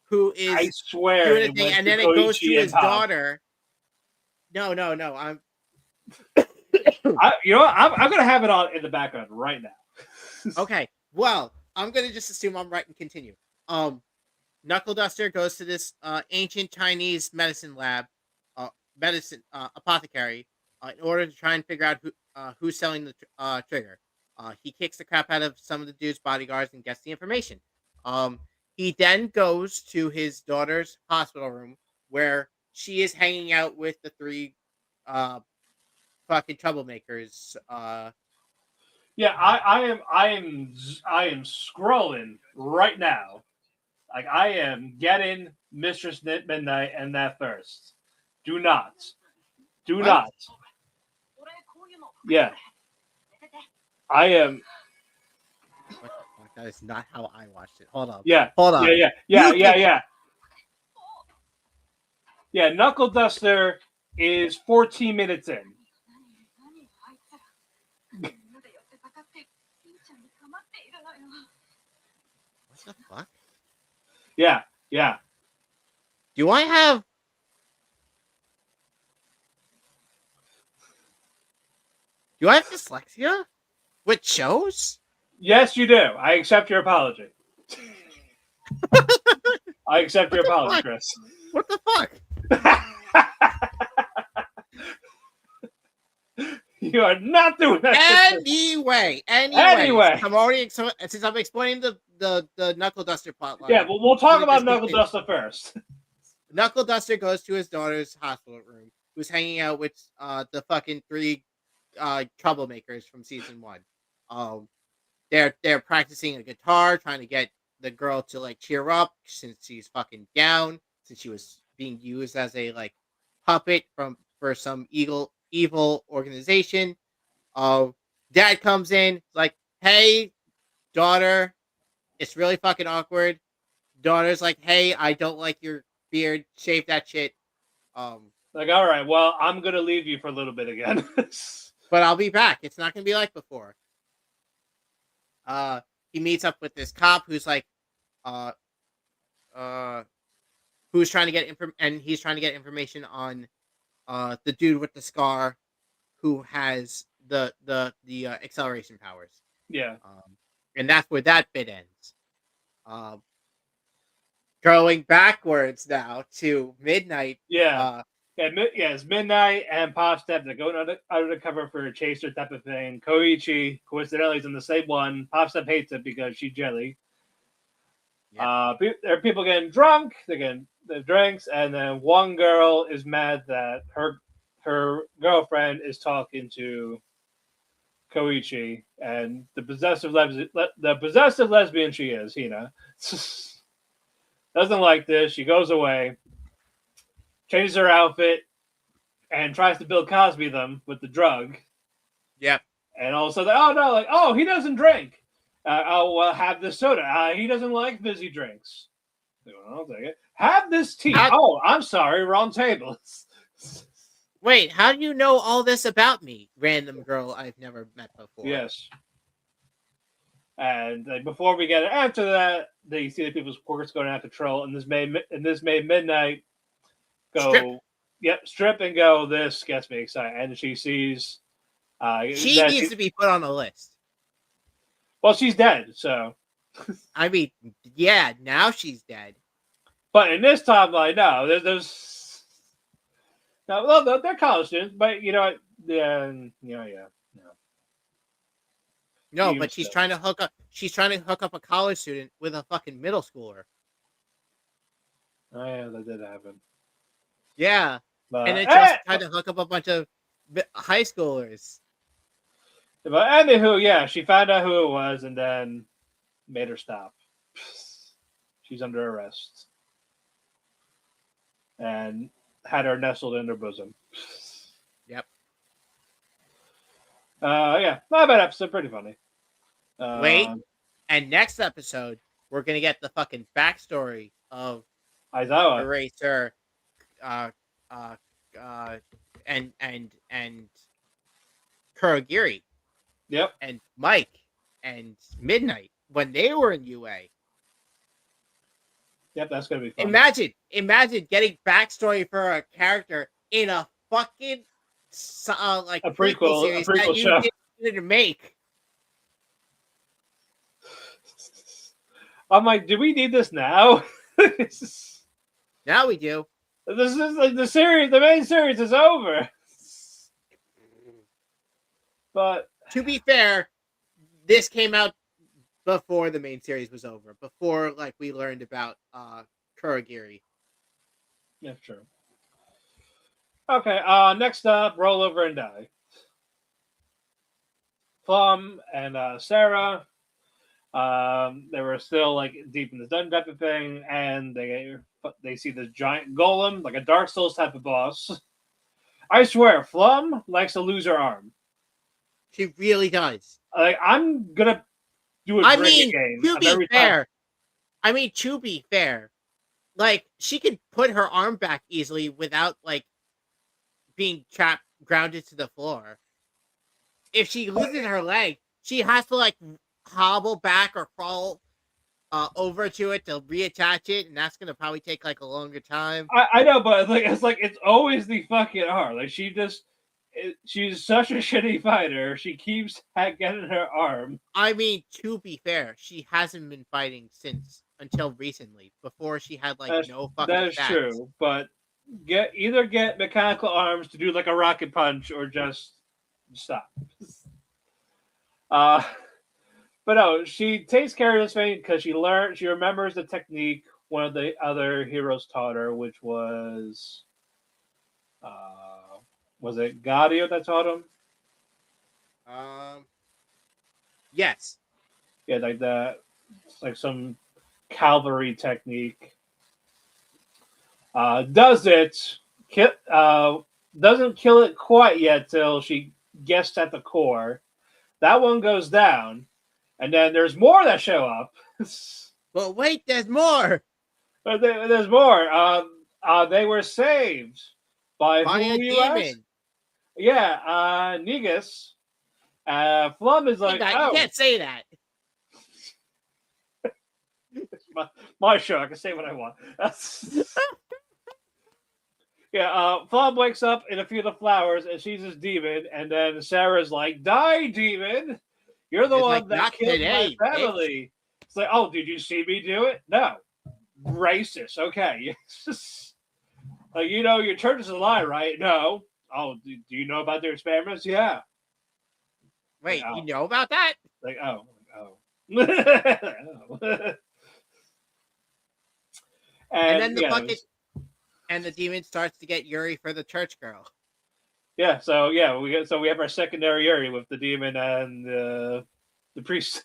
who is I swear doing a thing, and then it goes to his daughter. No. I'm you know what? I'm gonna have it on in the background right now. Okay. Well, I'm gonna just assume I'm right and continue. Knuckle Duster goes to this ancient Chinese medicine lab, apothecary, in order to try and figure out who's selling the trigger. He kicks the crap out of some of the dude's bodyguards and gets the information. He then goes to his daughter's hospital room where she is hanging out with the three fucking troublemakers. Yeah, I am scrolling right now. Like I am getting Mistress Midnight and that first. Do not. Yeah. I am. What the fuck? That is not how I watched it. Hold on. Yeah. Hold on. Yeah. Yeah, Knuckle Duster is 14 minutes in. What the fuck? Yeah. Do I have dyslexia with shows? Yes, you do. I accept your apology. I accept your apology, Chris. What the fuck? You are not doing that. Anyway. Since I'm explaining the Knuckle Duster plotline. Yeah, well, we'll talk about Knuckle Duster first. Knuckle Duster goes to his daughter's hospital room, who's hanging out with the fucking three troublemakers from season 1. They're practicing a guitar, trying to get the girl to like cheer up since she's fucking down, since she was being used as a like puppet for some evil organization. Dad comes in like, "Hey, daughter, it's really fucking awkward." Daughter's like, "Hey, I don't like your beard. Shave that shit." Like, all right, well, I'm gonna leave you for a little bit again. But I'll be back. It's not gonna be like before. He meets up with this cop who's like, who's trying to get he's trying to get information on the dude with the scar who has the acceleration powers. Yeah. And that's where that bit ends. Going backwards now to Midnight. Yeah. It's Midnight and Pop Step. They're going undercover for a chaser type of thing. Koichi, coincidentally, is in the same one. Pop Step hates it because she's jelly. Yeah. There are people getting drunk. They're getting the drinks, and then one girl is mad that her girlfriend is talking to Koichi, and the possessive lesbian she is, Hina, doesn't like this. She goes away, changes her outfit, and tries to Bill Cosby them with the drug. Yep. And all of a sudden, oh no, like, oh, he doesn't drink. Well, have this soda. He doesn't like fizzy drinks. I'll take it. Have this tea. Oh, I'm sorry, wrong table. Wait, how do you know all this about me, random girl I've never met before? Yes. And before we get it, after that, they see the people's quirks going out of control, and this made Midnight go, strip. Yep, strip and go. This gets me excited, and she sees. She needs to be put on a list. Well, she's dead, so. I mean, yeah, now she's dead. But in this timeline, no, there's no, they're college students, but you know what? Yeah. No, but she's trying to hook up. She's trying to hook up a college student with a fucking middle schooler. Oh yeah, that did happen. Yeah, and then she also tried to hook up a bunch of high schoolers. But anywho, yeah, she found out who it was and then made her stop. She's under arrest. And had her nestled in her bosom. Yep. Yeah, not a bad episode, pretty funny. Wait, and next episode we're gonna get the fucking backstory of Aizawa, Eraser, and Kurogiri. Yep. And Mike and Midnight when they were in UA. Yep, that's gonna be fun. Imagine getting backstory for a character in a fucking like a prequel series that you didn't make. I'm like, do we need this now? Now we do. This is like the main series is over. But to be fair, this came out before the main series was over. Before like we learned about Kurogiri. Yeah, true. Okay, next up, Roll Over and Die. Plum and Sarah, they were still like deep in the dungeon type of thing, and they see this giant golem, like a Dark Souls type of boss. I swear, Plum likes to lose her arm. She really does. Like, I'm gonna do a drinking game. To be fair, like she could put her arm back easily without like being grounded to the floor. If she loses her leg, she has to like hobble back or crawl over to it to reattach it, and that's gonna probably take like a longer time. I know, but it's always the fucking arm. Like she's such a shitty fighter. She keeps getting her arm. I mean, to be fair, she hasn't been fighting until recently. Before she had no fucking. That is true, but either get mechanical arms to do like a rocket punch or just stop. But no, she takes care of this thing because she remembers the technique one of the other heroes taught her, which was it Gaudio that taught him? Yes. Yeah, like some cavalry technique. Doesn't kill it quite yet till she gets at the core. That one goes down, and then there's more that show up. But wait, there's more. There's more. They were saved by a demon. Yeah, Negus. Flum is like, you can't say that. It's my show. I can say what I want. Yeah, Flum wakes up in a field of flowers and she's this demon, and then Sarah's like, "Die, demon! You're the one that killed my family." It's like, oh, did you see me do it? No. Racist. Okay. Like, your church is a lie, right? No. Oh, do you know about their experiments? Yeah. Wait, you know about that? Like, oh. And then the demon starts to get Yuri for the church girl. Yeah, so we have our secondary area with the demon and the priest.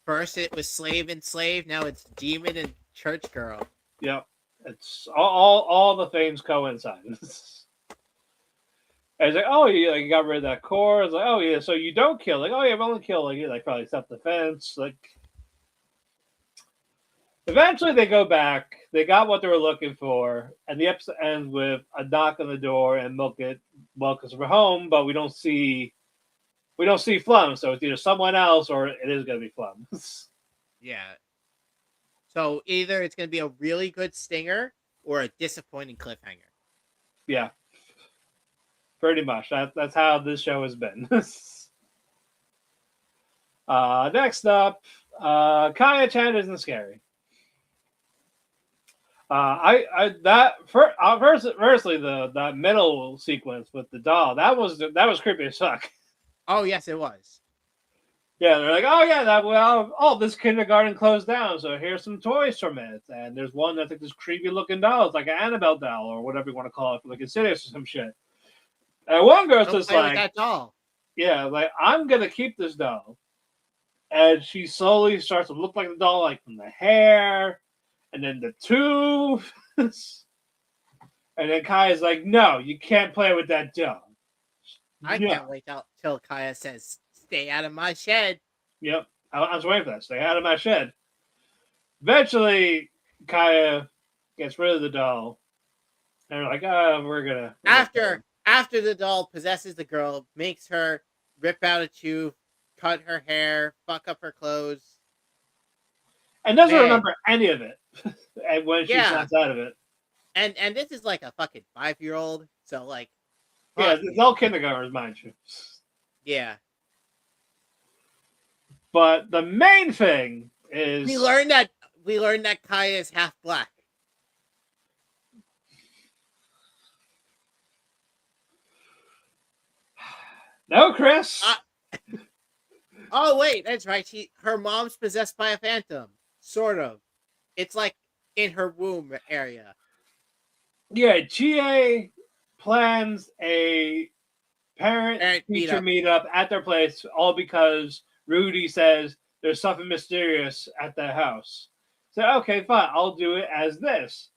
First it was slave and slave, now it's demon and church girl. Yep, it's all the things coincide. And it's like, oh, you got rid of that core. It's like, oh yeah, so you don't kill. Like, oh yeah, I've only killed like probably self defense. Like, eventually they go back. They got what they were looking for, and the episode ends with a knock on the door and Milk it welcomes her home, but we don't see Flum, so it's either someone else or it is going to be Flum. Yeah. So either it's going to be a really good stinger or a disappointing cliffhanger. Yeah, pretty much. That's how this show has been. Next up, Kaya-chan isn't scary. Firstly, the middle sequence with the doll that was creepy as fuck. Oh yes, it was. Yeah, they're like, oh yeah, this kindergarten closed down, so here's some toys from it, and there's one that's like this creepy looking doll, it's like an Annabelle doll or whatever you want to call it, like Insidious or some shit. And one girl's Don't just play with like, that doll. yeah, like I'm gonna keep this doll, and she slowly starts to look like the doll, like from the hair, and then the tube, and then Kaya's like, no, you can't play with that doll. I can't wait till Kaya says, "Stay out of my shed." Yep, I was waiting for that. Stay out of my shed. Eventually, Kaya gets rid of the doll, and they're like, we're gonna After the doll possesses the girl, makes her rip out a tooth, cut her hair, fuck up her clothes, and doesn't Man. remember any of it. And when she snaps out of it, and this is like a fucking 5-year-old, so like, yeah, it's all kindergartners, mind you. Yeah. But the main thing is We learned that Kaya is half black. No, Chris. Oh wait, that's right. Her mom's possessed by a phantom, sort of. It's like in her womb area. Yeah, GA plans a parent-teacher meetup at their place, all because Rudy says there's something mysterious at that house. So, okay, fine, I'll do it as this.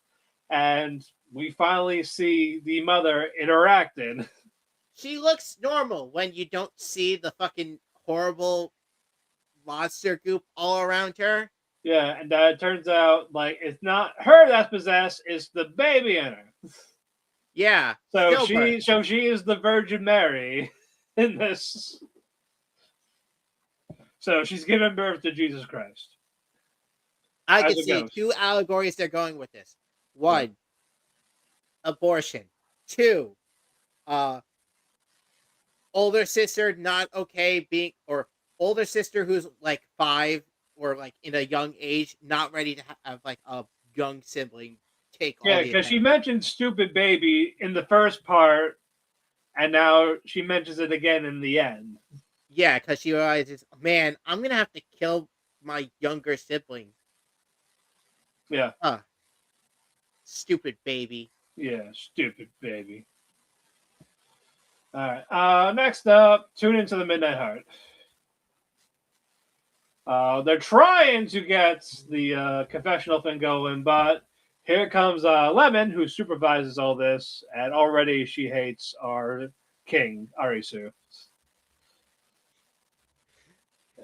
And we finally see the mother interacting. She looks normal when you don't see the fucking horrible monster goop all around her. Yeah, and it turns out, like, it's not her that's possessed, it's the baby in her. Yeah. So she is the Virgin Mary in this. So she's given birth to Jesus Christ. I can see 2 allegories they're going with this. 1, abortion. 2, older sister not okay being, or older sister who's like 5 or like in a young age, not ready to have like a young sibling take all the because she attention. mentioned stupid baby in the first part, and now she mentions it again in the end. Yeah, because she realizes, man, I'm gonna have to kill my younger sibling. Yeah. Stupid baby. Yeah, stupid baby. All right. Next up, tune into the Midnight Heart. They're trying to get the confessional thing going, but here comes Lemon, who supervises all this, and already she hates our king, Arisu.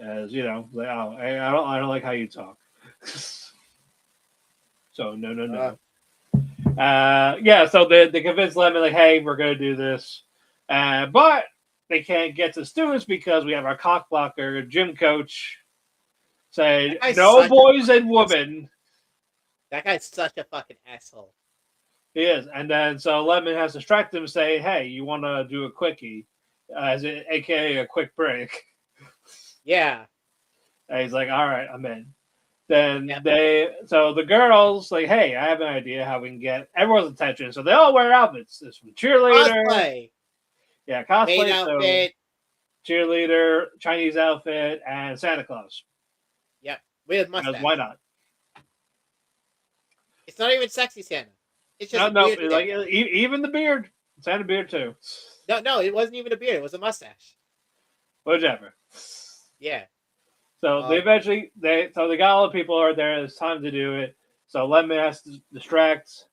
As you know, like, oh, I don't like how you talk. So no. Yeah, so they convince Lemon, like, hey, we're gonna do this, but they can't get to the students because we have our cock blocker gym coach saying no boys and women. That guy's such a fucking asshole. He is, and then so Lemon has to distract him, say, hey, you want to do a quickie, aka a quick break. Yeah. And he's like, all right, I'm in. Then so the girls like, hey, I have an idea how we can get everyone's attention. So they all wear outfits. There's from cheerleader, cosplay. Yeah, cosplay, maid outfit, cheerleader, Chinese outfit, and Santa Claus. Yep, with mustache. Why not? It's not even sexy Santa. It's just no, like even the beard. It's had a beard too. No, it wasn't even a beard. It was a mustache. Whichever. Yeah. So they eventually they got all the people are there. It's time to do it. So Lemon has to distract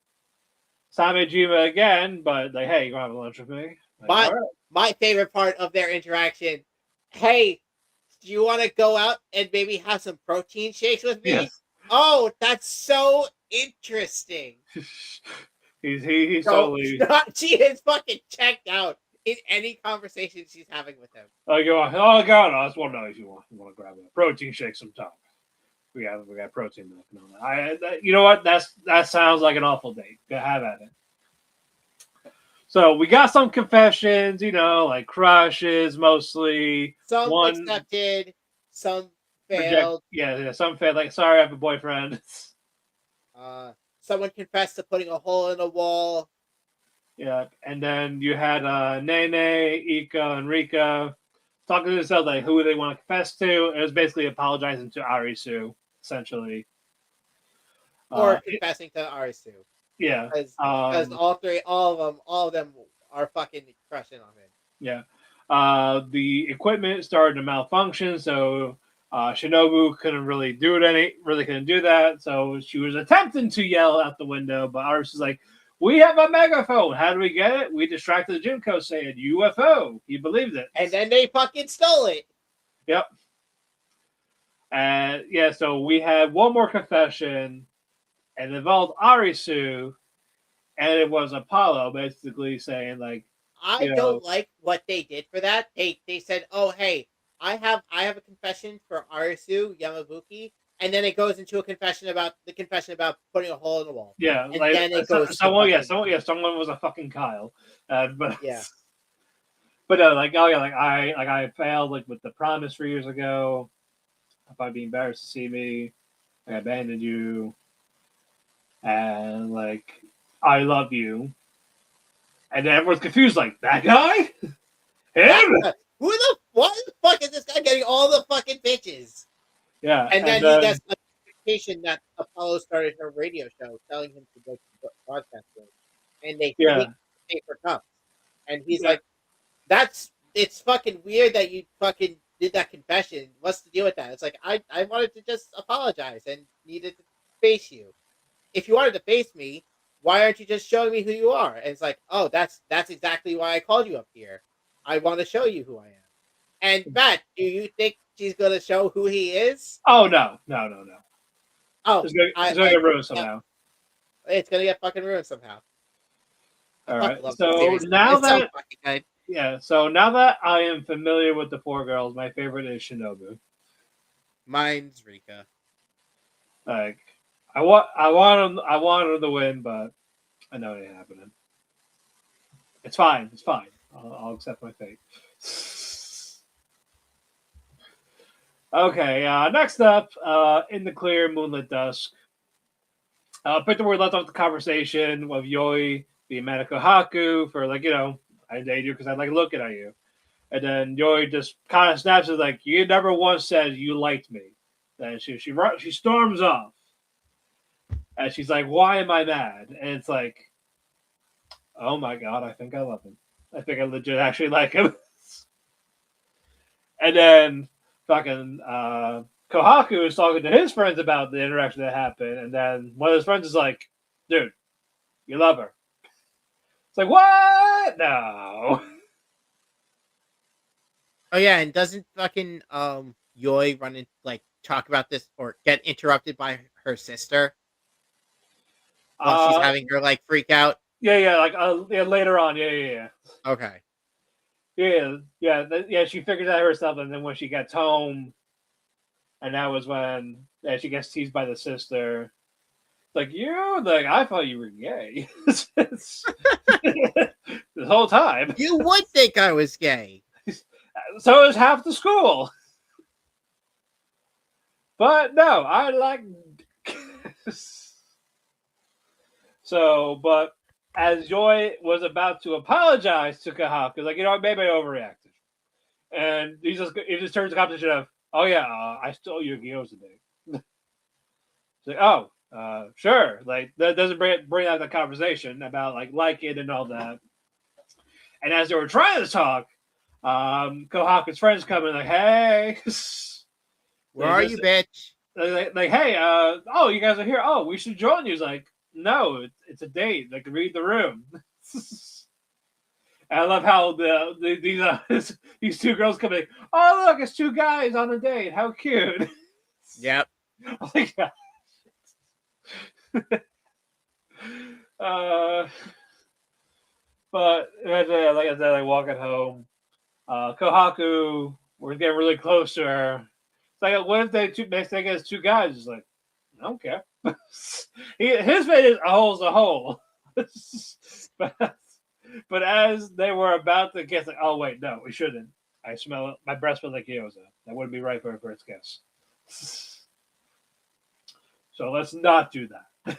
Samejima again, but like, hey, you want to have lunch with me? Like, My all right. my favorite part of their interaction. Hey, do you want to go out and maybe have some protein shakes with me? Yes. Oh, that's so interesting. he's So totally. she is fucking checked out in any conversation she's having with him. Like, oh god, I just want to know if you want to grab a protein shake sometime. We got protein milk and all that. You know what? That sounds like an awful date. Go have at it. So we got some confessions, like crushes mostly. Some One accepted, some reject. failed. Yeah, some failed. Like, sorry, I have a boyfriend. Someone confessed to putting a hole in a wall. Yeah, and then you had Nene, Ika, and Rika talking to themselves like who they want to confess to. It was basically apologizing to Arisu, essentially. Or confessing to Arisu. Yeah. Because all of them are fucking crushing on him. Yeah. The equipment started to malfunction, so Shinobu couldn't really couldn't do that. So she was attempting to yell out the window, but Arisu's like, "We have a megaphone. How do we get it? We distracted Junko saying UFO. He believed it." And then they fucking stole it. Yep. And yeah, so we had one more confession, and it involved Arisu, and it was Apollo basically saying like, I don't like what they did for that. They said, "Oh, hey, I have a confession for Arisu Yamabuki," and then it goes into a confession about putting a hole in the wall. Yeah, And like then it goes someone was a fucking Kyle, but yeah. But no, like, oh yeah, I failed like with the promise 3 years ago. If I'd be embarrassed to see me, I abandoned you, and like I love you, and then everyone's confused, like that guy, him, Why the fuck is this guy getting all the fucking bitches? yeah, And then he gets a notification that Apollo started her radio show, telling him to go to broadcasting, and they pay for cups, and he's like, it's fucking weird that you fucking did that confession. What's the deal with that? It's like I wanted to just apologize and needed to face you. If you wanted to face me, why aren't you just showing me who you are? And it's like, oh, that's exactly why I called you up here. I want to show you who I am. And Matt, do you think she's gonna show who he is? Oh no. Oh, it's gonna get ruined somehow. It's gonna get fucking ruined somehow. All right. So now that so now that I am familiar with the four girls, my favorite is Shinobu. Mine's Rika. Like I want her to win, but I know it ain't happening. It's fine. I'll accept my fate. Okay. Next up, in the Clear Moonlit Dusk. Picked where we left off the conversation of Yoi being mad at Kohaku for I date you because I like looking at you. And then Yoi just kind of snaps it like, you never once said you liked me. And she storms off. And she's like, why am I mad? And it's like, oh my god, I think I love him. I think I legit actually like him. And then fucking Kohaku is talking to his friends about the interaction that happened. And then one of his friends is like, dude, you love her. It's like, what? No. Oh yeah, and doesn't fucking Yoi run in talk about this or get interrupted by her sister while she's having her freak out? Yeah, later on, yeah. Okay. Yeah. She figures out herself, and then when she gets home, and that was when she gets teased by the sister. Like, I thought you were gay this whole time. You would think I was gay. So is half the school. But no, I like. So, but as Joy was about to apologize to Kohaku, maybe I overreacted, and he just turns the conversation of, oh yeah, I stole your gyoza today. It's like, oh, sure, that doesn't bring out the conversation about like it and all that. And as they were trying to talk, Kohaku's friends come in like, hey, Where are you, bitch? like, hey, oh, you guys are here. Oh, we should join you. He's like, no, it's a date. Like, read the room. And I love how these two girls come in. Oh, look, it's two guys on a date. How cute. Yep. Like, but like I said, like walking home, Kohaku, we're getting really close to her. It's like, what if they think it's two guys? It's like, I don't care. His face is a hole's a hole. but as they were about to kiss, like, oh wait, no, we shouldn't. I smell it. My breath smells like gyoza. That wouldn't be right for a first kiss. So let's not do that.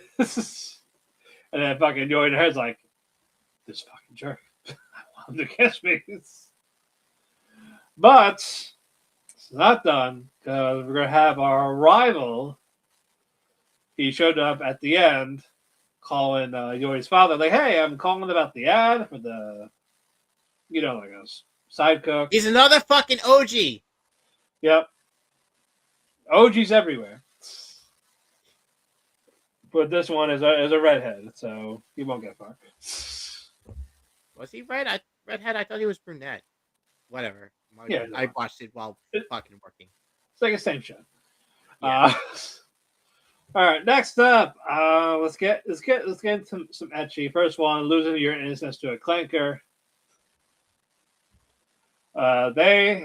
And then fucking Joey in her head's like, this fucking jerk. I want him to kiss me. But it's not done because we're gonna have our rival. He showed up at the end, calling Yori's father, like, "Hey, I'm calling about the ad for the, like a side cook." He's another fucking OG. Yep, OG's everywhere. But this one is a redhead, so he won't get far. Was he red? Redhead? I thought he was brunette. Whatever. Yeah, I watched it while fucking working. It's like a same show. Yeah. All right, next up, let's get into some etchy. First one, losing your innocence to a clanker.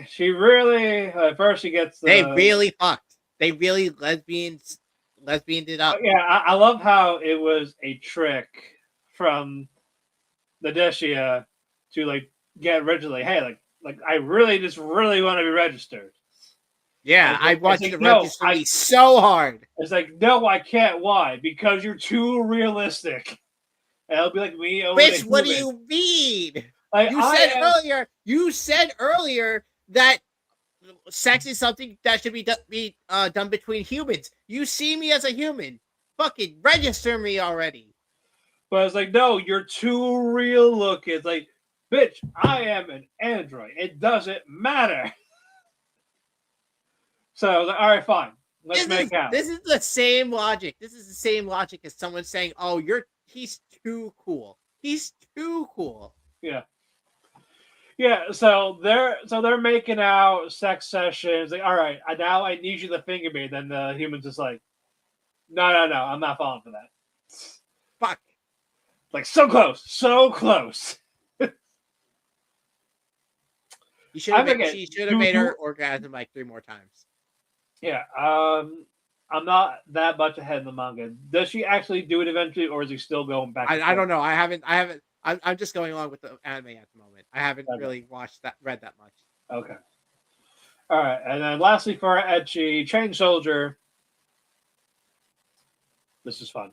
She really first she gets. They really fucked. They really lesbianed it up. Yeah, I love how it was a trick from the Deshia to like get originally. Hey, like I really want to be registered. Yeah, I want you to register me so hard. It's like, no, I can't. Why? Because you're too realistic. And it'll be like me. Bitch, what do you mean? Like, you said earlier that sex is something that should be done between humans. You see me as a human. Fucking register me already. But it's like, no, you're too real looking. It's like, bitch, I am an android. It doesn't matter. So I was like, all right, fine. Let's make out. This is the same logic. This is the same logic as someone saying, "Oh, he's too cool. He's too cool." Yeah. Yeah, so they're making out sex sessions. Like, all right, now I need you to finger me. Then the human's just like, no, I'm not falling for that. Fuck. Like, so close. She should have made her orgasm like 3 more times. Yeah, I'm not that much ahead in the manga. Does she actually do it eventually, or is he still going back? I don't know. I haven't. I'm just going along with the anime at the moment. I haven't really read that much. Okay. All right, and then lastly for our etchy Chain Soldier. This is fun.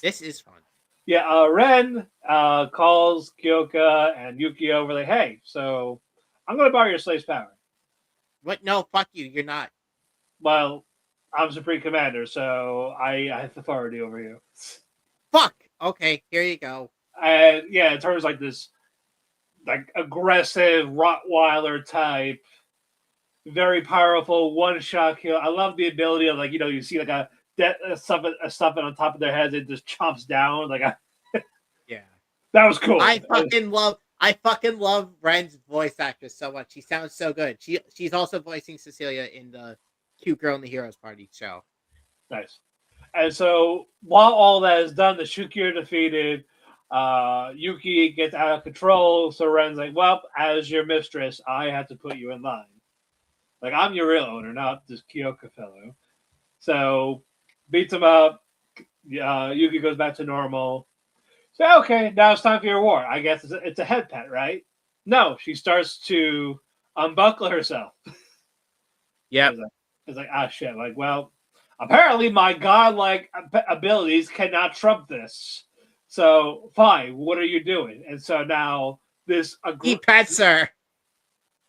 This is fun. Yeah, Ren calls Kyoka and Yuki over like, hey, so I'm going to borrow your slave's power. What? No, fuck you. You're not. Well, I'm Supreme Commander, so I have authority over you. Fuck. Okay, here you go. And yeah, it turns like this like aggressive Rottweiler type, very powerful one-shot kill. I love the ability of you see like something on top of their heads, it just chomps down yeah. That was cool. I fucking love Ren's voice actress so much. She sounds so good. She's also voicing Cecilia in the Cute Girl in the Heroes Party show. Nice. And so while all that is done, the Shuki are defeated. Yuki gets out of control. So Ren's like, well, as your mistress, I have to put you in line. Like, I'm your real owner, not this Kyoka fellow. So beats him up. Yuki goes back to normal. So, okay, now it's time for your war. I guess it's a head pet, right? No, she starts to unbuckle herself. Yeah. It's like, ah, shit. Like, well, apparently my godlike abilities cannot trump this. So, fine, what are you doing? And so now this... He pets her.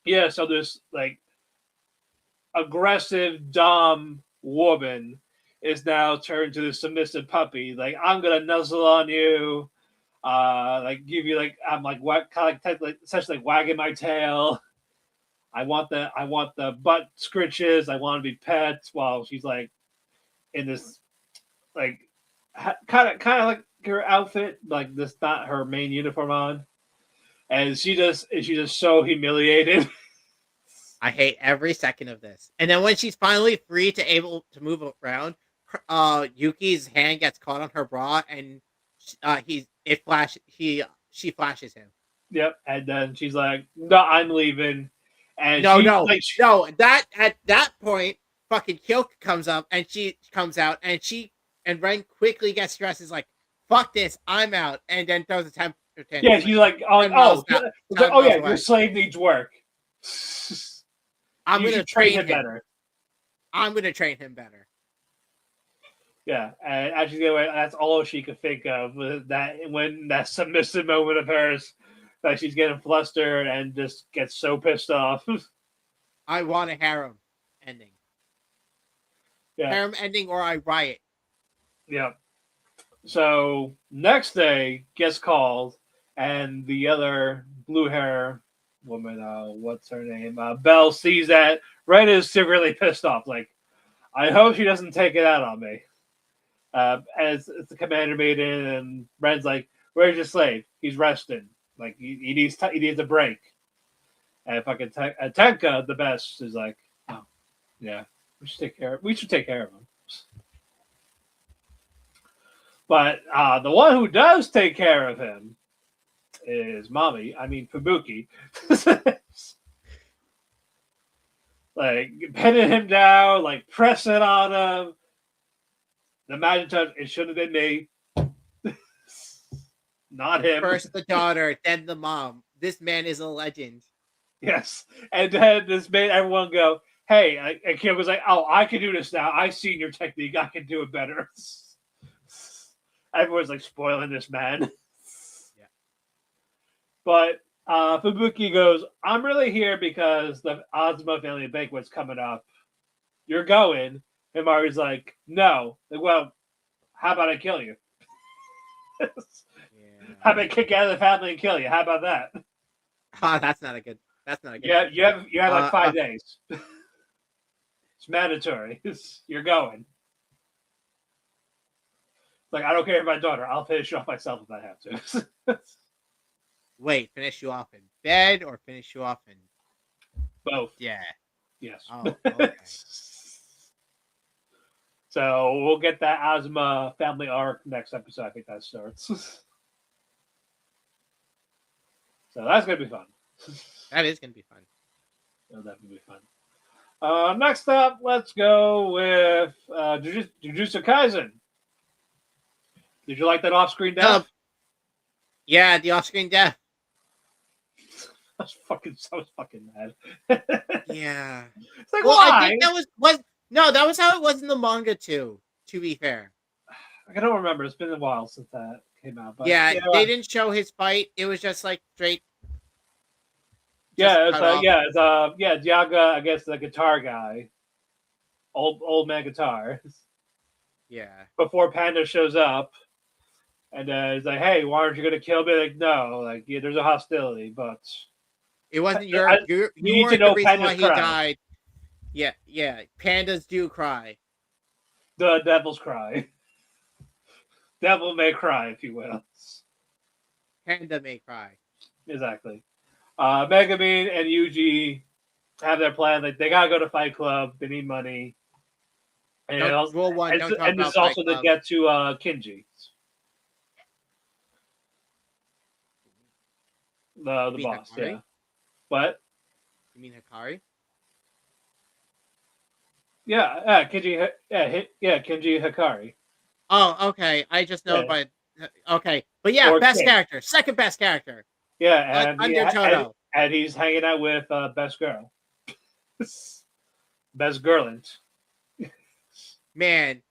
Yeah, so this, like, aggressive, dumb woman is now turned to the submissive puppy. Like, I'm going to nuzzle on you. Like give you like I'm like what kind of like essentially like wagging my tail. I want the butt scritches. I want to be pets while she's like in this like kind of like her outfit, like this not her main uniform on, and she's just so humiliated. I hate every second of this. And then when she's finally free to able to move around, Yuki's hand gets caught on her bra, and she flashes him. Yep, and then she's like, "No, I'm leaving," and No, she no, like no. That at that point, fucking Kyoka comes up, and she comes out, and Ren quickly gets dressed, is like, "Fuck this, I'm out," and then throws a temper tantrum. yeah, she's like, "Oh, 10 miles yeah, out- it's like, 10 oh miles yeah, away. your slave needs work. I'm You gonna should train train him him. better." I'm gonna train him better. Yeah, and actually, that's all she could think of that when that submissive moment of hers, that she's getting flustered and just gets so pissed off. I want a harem ending. Yeah, Harem ending, or I riot. yeah. So next day gets called, and the other blue hair woman, what's her name? Belle sees that Ren is severely pissed off. Like, I hope she doesn't take it out on me. As the commander made in, and Ren's like, "Where's your slave? He's resting. Like he needs a break." And fucking Tenka, the best, is like, "Oh, yeah, we should take care of him." But the one who does take care of him is Mommy. I mean Fubuki. Like pinning him down, like pressing on him. The magic touch. It should have been me, not him. First the daughter, then the mom. This man is a legend. Yes, and then this made everyone go, "Hey!" And Kim was like, "Oh, I can do this now. I've seen your technique. I can do it better." Everyone's like spoiling this man. Yeah. But Fubuki goes, "I'm really here because the Ozma family banquet's coming up. You're going." And Mari's like, "No." Like, well, how about I kill you? Yeah. How about I kick you out of the family and kill you? How about that? That's not a good. That's not a good. Yeah, you have like 5 Uh, days. It's mandatory. You're going. Like, I don't care if my daughter. I'll finish off myself if I have to. Wait, finish you off in bed or finish you off in? Both. Yeah. Yes. Oh, okay. So we'll get that Ozma family arc next episode. I think that starts. So that's gonna be fun. That is gonna be fun. That'll definitely be fun. Next up, let's go with Jujutsu Kaisen. Did you like that off-screen death? Yeah, the off-screen death. I was fucking mad. Yeah. It's like, Well, why? I think that was how it was in the manga too. To be fair. I don't remember. It's been a while since that came out. But Yeah, they didn't show his fight. It was just like straight. Yeah, it's Diaga, I guess the guitar guy. Old man guitar. Yeah. Before Panda shows up. And he's like, "Hey, why aren't you gonna kill me?" Like, no, like yeah, there's a hostility, but It wasn't you you need weren't to know the reason why Panda's he cry. died. Yeah, yeah. Pandas do cry. The devil's cry. Devil may cry, if you will. Panda may cry. Exactly. Megumin and Yuji have their plan. Like they gotta go to Fight Club. They need money. And Rule one, don't talk and this about is also Fight to Club. get to Kinji. The mean boss, Hikari? yeah. What? You mean Hikari? Yeah, Kinji. Yeah, Kinji Hikari. Oh, okay. I just know Yeah. by okay, but yeah, Or best Kid. character, second best character. Yeah, and Under Toto. and he's hanging out with best girl, best girlant. Man,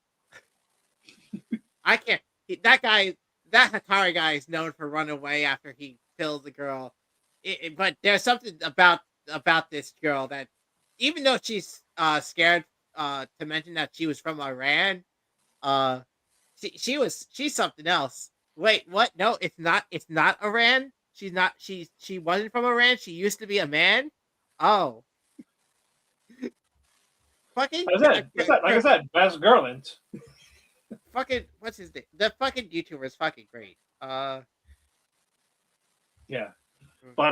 I can't. That Hikari guy is known for running away after he kills the girl. But there's something about this girl that, even though she's scared to mention that she was from Iran, she's something else. Wait, what? No, it's not. It's not Iran. She's not. She wasn't from Iran. She used to be a man. Oh, fucking, Like I said, best Girland. fucking. What's his name? The fucking YouTuber is fucking great. Yeah, Mm, but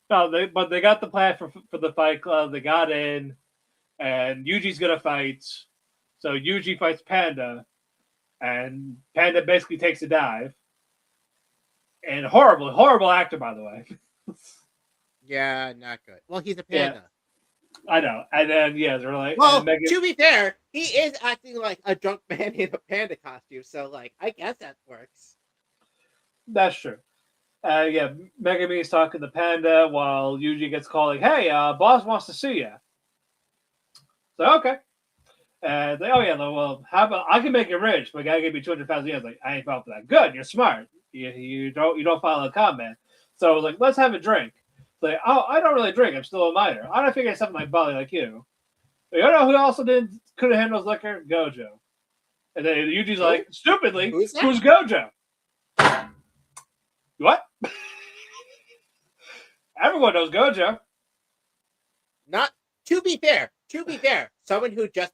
no, they got the plan for the Fight Club. They got in, and Yuji's gonna fight. So Yuji fights Panda, and Panda basically takes a dive. And horrible actor, by the way. yeah, not good. Well, he's a Yeah, panda. I know. And then they're like, and Well, Megan. to be fair, he is acting like a drunk man in a panda costume. So, like, I guess that works. That's true. Megami's talking to Panda while Yuji gets called like, "Hey, boss wants to see you." So okay. And they, oh yeah, well, how about I can make you rich, but I gotta give you 200,000 yen. Like, I ain't falling for that. Good, you're smart. You don't follow a comment. So I was like, let's have a drink. Like, oh, I don't really drink. I'm still a minor. I don't figure something like Bali like you. But you know who also couldn't handle liquor? Gojo. And then Yuji's like, stupidly, Who's that? who's Gojo? What? Everyone knows Gojo. Not to be fair. To be fair, someone who just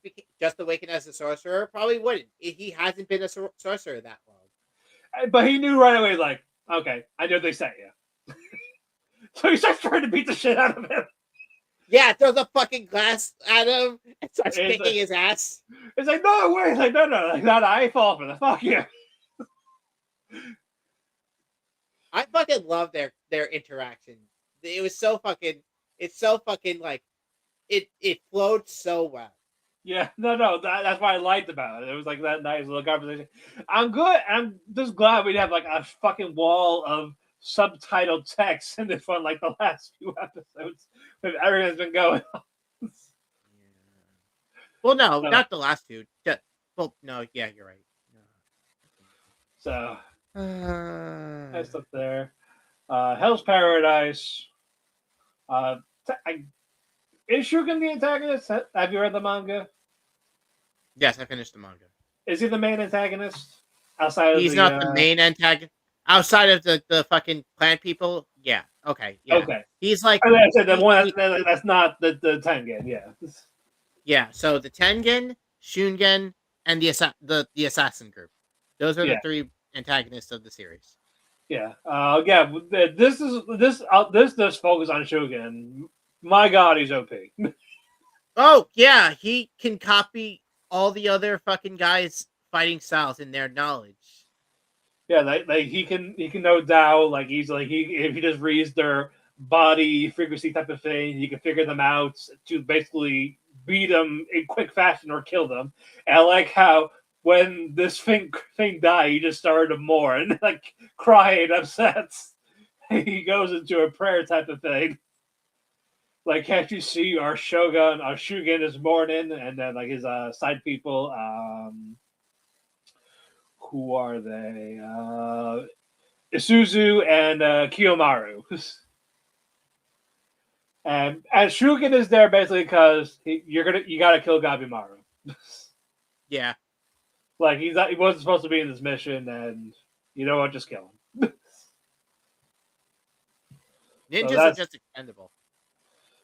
awakened as a sorcerer probably wouldn't. He hasn't been a sorcerer that long. But he knew right away, like, okay, I know they sent you. So he starts trying to beat the shit out of him. Yeah, throws a fucking glass at him and starts kicking his ass. It's like, no, wait, like, no, like, no, I fall for the fuck you. I fucking love their interaction. It was so fucking. It's so fucking like. It flowed so well. Yeah, no, that's what I liked about it. It was like that nice little conversation. I'm good. I'm just glad we'd have like a fucking wall of subtitled text in this one, like the last few episodes, with everything that's been going on. Well, no, not the last two. Well, no, yeah, you're right. So nice up there. Hell's Paradise. Is Shugen the antagonist? Have you read the manga? Yes, I finished the manga. Is he the main antagonist? Outside He's of not the main antagonist. Outside of the fucking plant people, yeah, okay, yeah. Okay. He's like I said the one that's not the Tengen, yeah. Yeah, so the Tengen, Shungen, and the assassin group. Those are the three antagonists of the series. Yeah. This does focus on Shogun. My God, he's OP. Oh yeah, he can copy all the other fucking guys' fighting styles in their knowledge. Yeah, like he can know Dao like easily. If he just reads their body frequency type of thing, he can figure them out to basically beat them in quick fashion or kill them. And I like how when this thing died, he just started to mourn, like crying, upset. He goes into a prayer type of thing. Like, can't you see our Shugen is mourning, and then like his side people, who are they? Isuzu and Kiyomaru. And Shugen is there basically because you gotta kill Gabimaru. Yeah. Like he wasn't supposed to be in this mission, and you know what? Just kill him. Ninjas are just expendable.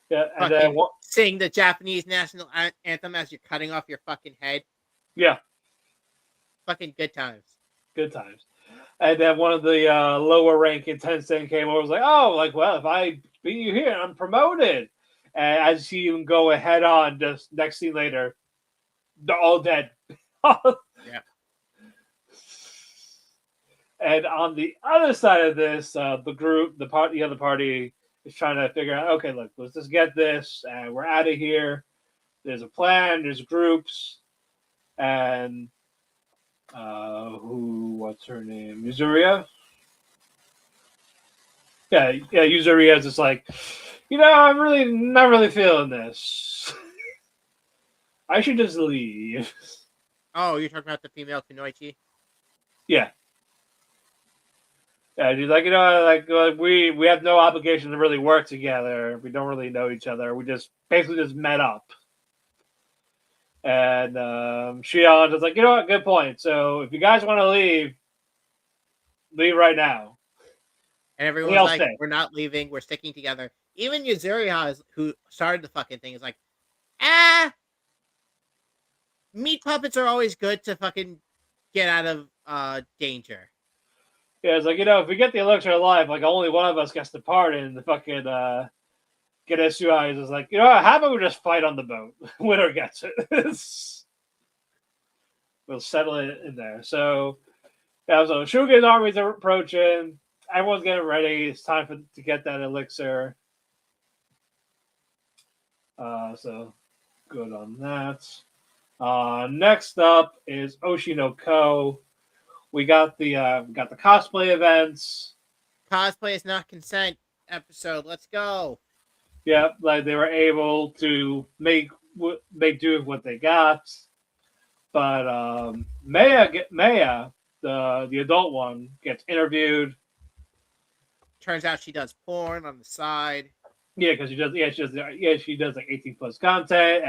Yeah, and then sing the Japanese national anthem as you're cutting off your fucking head. Yeah. Fucking good times. Good times. And then one of the lower ranking Tencent came over and was like, oh, like, well, if I beat you here, I'm promoted. And as you go ahead on, just next scene later, they're all dead. Yeah. And on the other side of this, the other party is trying to figure out, okay, look, let's just get this, and we're out of here. There's a plan, there's groups, and what's her name? Yuzuria? Yeah, Yuzuria is just like, I'm really not really feeling this. I should just leave. Oh, you're talking about the female Kunoichi? Yeah. Yeah, she's like, we have no obligation to really work together. We don't really know each other. We just basically just met up. And Shion is like, you know what? Good point. So if you guys want to leave, leave right now. And They everyone's all like, stay. "We're not leaving. We're sticking together." Even Yuzuriha, who started the fucking thing, is like, "Ah, meat puppets are always good to fucking get out of danger." Yeah, it's like, if we get the elixir alive, like only one of us gets to part in the fucking get SUIs. Is like, how about we just fight on the boat? Winner gets it. We'll settle it in there. So yeah, so Shugen's armies are approaching. Everyone's getting ready. It's time to get that elixir. So good on that. Next up is Oshi no Ko. We got the cosplay events. Cosplay is not consent episode. Let's go. Yeah, like they were able to make do with what they got. But Maya, the adult one, gets interviewed. Turns out she does porn on the side. Yeah, because she does like 18+ content,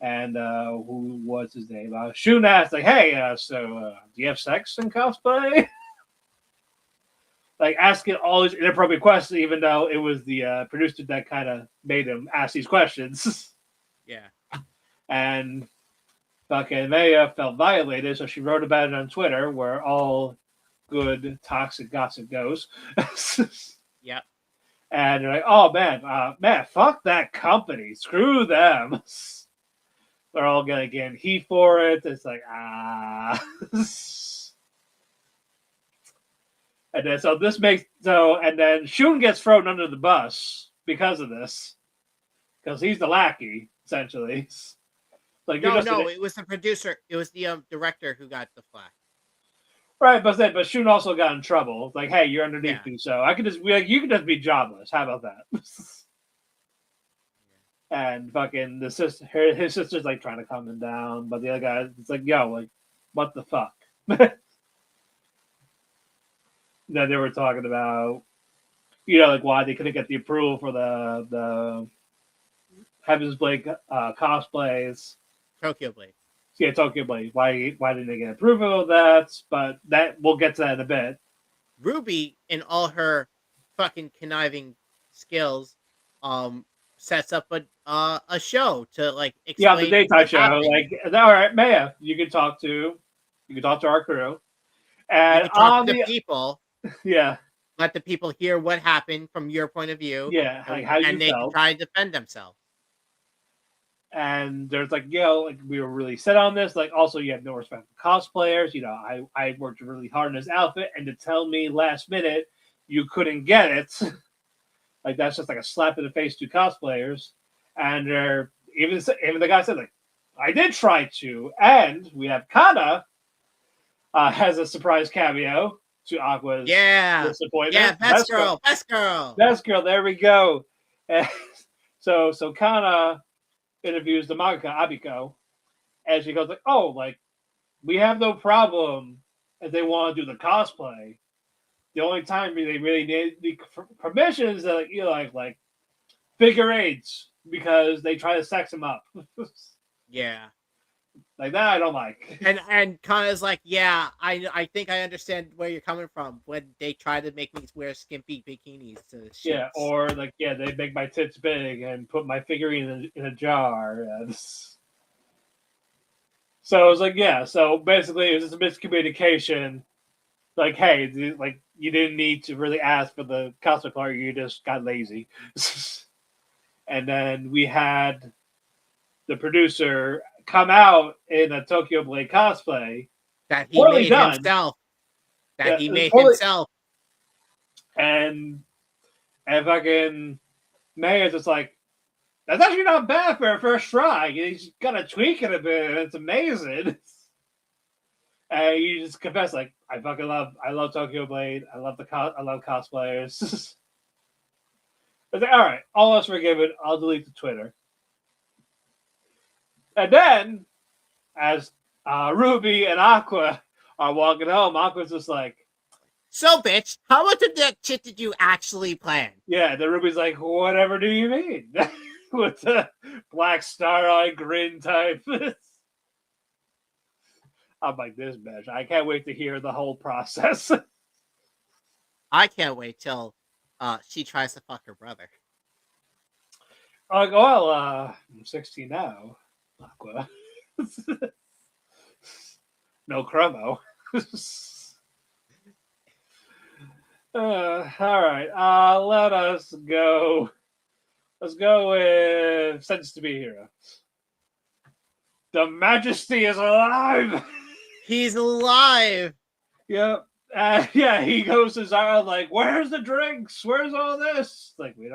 and who was his name? Shun asked like, "Hey, so do you have sex in cosplay?" Like asking all these inappropriate questions, even though it was the producer that kind of made him ask these questions. Yeah. And fucking Maya felt violated, so she wrote about it on Twitter, where all good toxic gossip goes. Yep. And they're like, "Oh man, fuck that company, screw them." They're all gonna get heat for it. It's like and then and then Shun gets thrown under the bus because of this, because he's the lackey essentially. Like No, it was the producer. It was the director who got the flack. Right, but Shun also got in trouble. Like, hey, you're underneath me, so I could just be like, you could just be jobless. How about that? And fucking his sister's like trying to calm him down, but the other guy, it's like, yo, like, what the fuck? Then they were talking about, like why they couldn't get the approval for the Heaven's Blade cosplays. Tokyo Blade. Yeah, Tokyo Blade. Why didn't they get approval of that? But we'll get to that in a bit. Ruby, in all her fucking conniving skills, sets up a show to like explain. Yeah, the daytime show. Like, all right, Maya, you can talk to our crew, and you can talk to the people. Yeah. Let the people hear what happened from your point of view. Yeah, like how and they felt. can try to defend themselves. And there's like, like we were really set on this. Like, also you have no respect for cosplayers. I worked really hard on this outfit, and to tell me last minute you couldn't get it, like that's just like a slap in the face to cosplayers. And even the guy said like, I did try to. And we have Kana has a surprise cameo to Aqua's disappointment. Yeah, best girl. Best girl, there we go. And so Kana interviews the mangaka Abiko, and she goes like, "Oh, like we have no problem if they want to do the cosplay. The only time they really need the permission is that like figure eights, because they try to sex them up." Yeah. Like that I don't like. And Kana's like, yeah, I think I understand where you're coming from when they try to make me wear skimpy bikinis to shoots. Yeah, or like, they make my tits big and put my figurine in a jar. So it was like, so basically it was just a miscommunication. Like, hey, like you didn't need to really ask for the cosplay part, you just got lazy. And then we had the producer come out in a Tokyo Blade cosplay that he made himself. Himself. And fucking Maya's just like, that's actually not bad for a first try. He's gotta tweak it a bit, and it's amazing. And you just confess like, I love Tokyo Blade. I love cosplayers. It's like, all right, all else forgiven. I'll delete the Twitter. And then, as Ruby and Aqua are walking home, Aqua's just like, so, bitch, how much of that shit did you actually plan? Yeah, the Ruby's like, whatever do you mean? With the black star-eyed grin type. I'm like, this bitch. I can't wait to hear the whole process. I can't wait till she tries to fuck her brother. I'm like, well, I'm 16 now. Aqua. No chromo. All right. Let us go. Let's go with Sentenced to Be a Hero. The Majesty is alive. He's alive. Yep. Yeah, he goes to Zara like, "Where's the drinks? Where's all this?" Like, we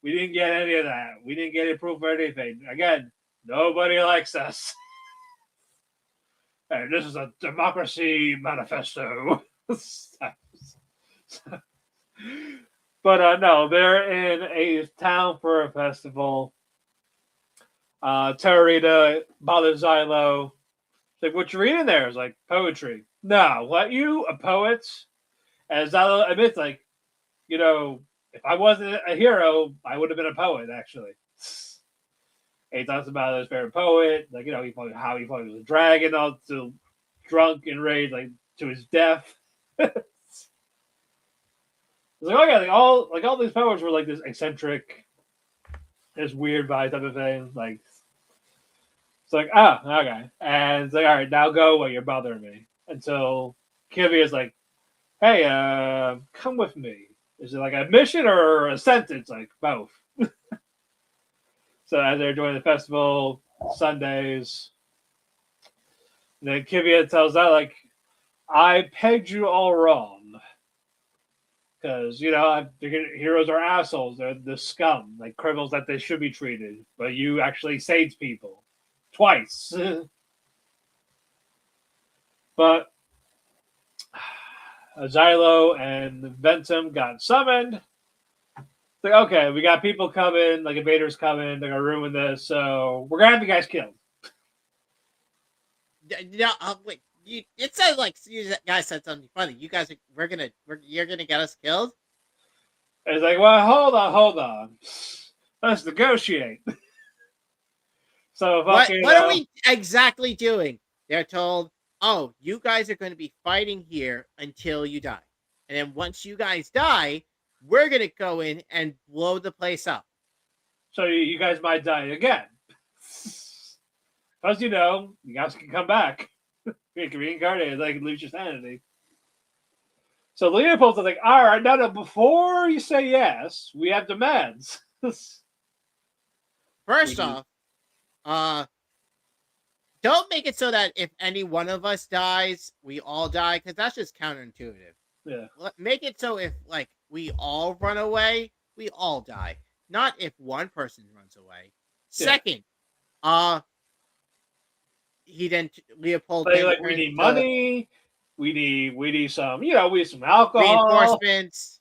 didn't get any of that. We didn't get any proof or anything. Again, nobody likes us. And this is a democracy manifesto. But no, they're in a town for a festival. Terrorita bothers Xylo. Like, what you reading there? Is like poetry. No, what, you a poet? And Xylo admits, like, if I wasn't a hero, I would have been a poet, actually. And he talks about his favorite poet, like, how he fought with a dragon, all to drunk and raged, like, to his death. It's like, okay, like all these poets were like this eccentric, this weird vibe type of thing. Like, it's like, oh, okay. And it's like, all right, now go away, you're bothering me. Until Kivi is like, hey, come with me. Is it like a mission or a sentence? Like, both. So as they're doing the festival, Sundays, and then Kivia tells that, like, I pegged you all wrong. Because, the heroes are assholes. They're the scum, like criminals that they should be treated. But you actually saved people. Twice. But Xylo and Ventum got summoned. It's like, okay, we got people coming, like invaders coming, they're gonna ruin this, so we're gonna have you guys killed. No, wait. It said like you guys said something funny. You guys, you're gonna get us killed. And it's like, well, hold on, let's negotiate. So what are we exactly doing? They're told, oh, you guys are going to be fighting here until you die, and then once you guys die, we're gonna go in and blow the place up. So you guys might die again. Because, you guys can come back. You can reincarnate, like, lose your sanity. So Leopold's like, all right, now, before you say yes, we have demands. First off, don't make it so that if any one of us dies, we all die, because that's just counterintuitive. Yeah. Make it so if, like, we all run away, we all die. Not if one person runs away. Yeah. Second, Leopold. Like, we need money. We need some, we need some alcohol, reinforcements.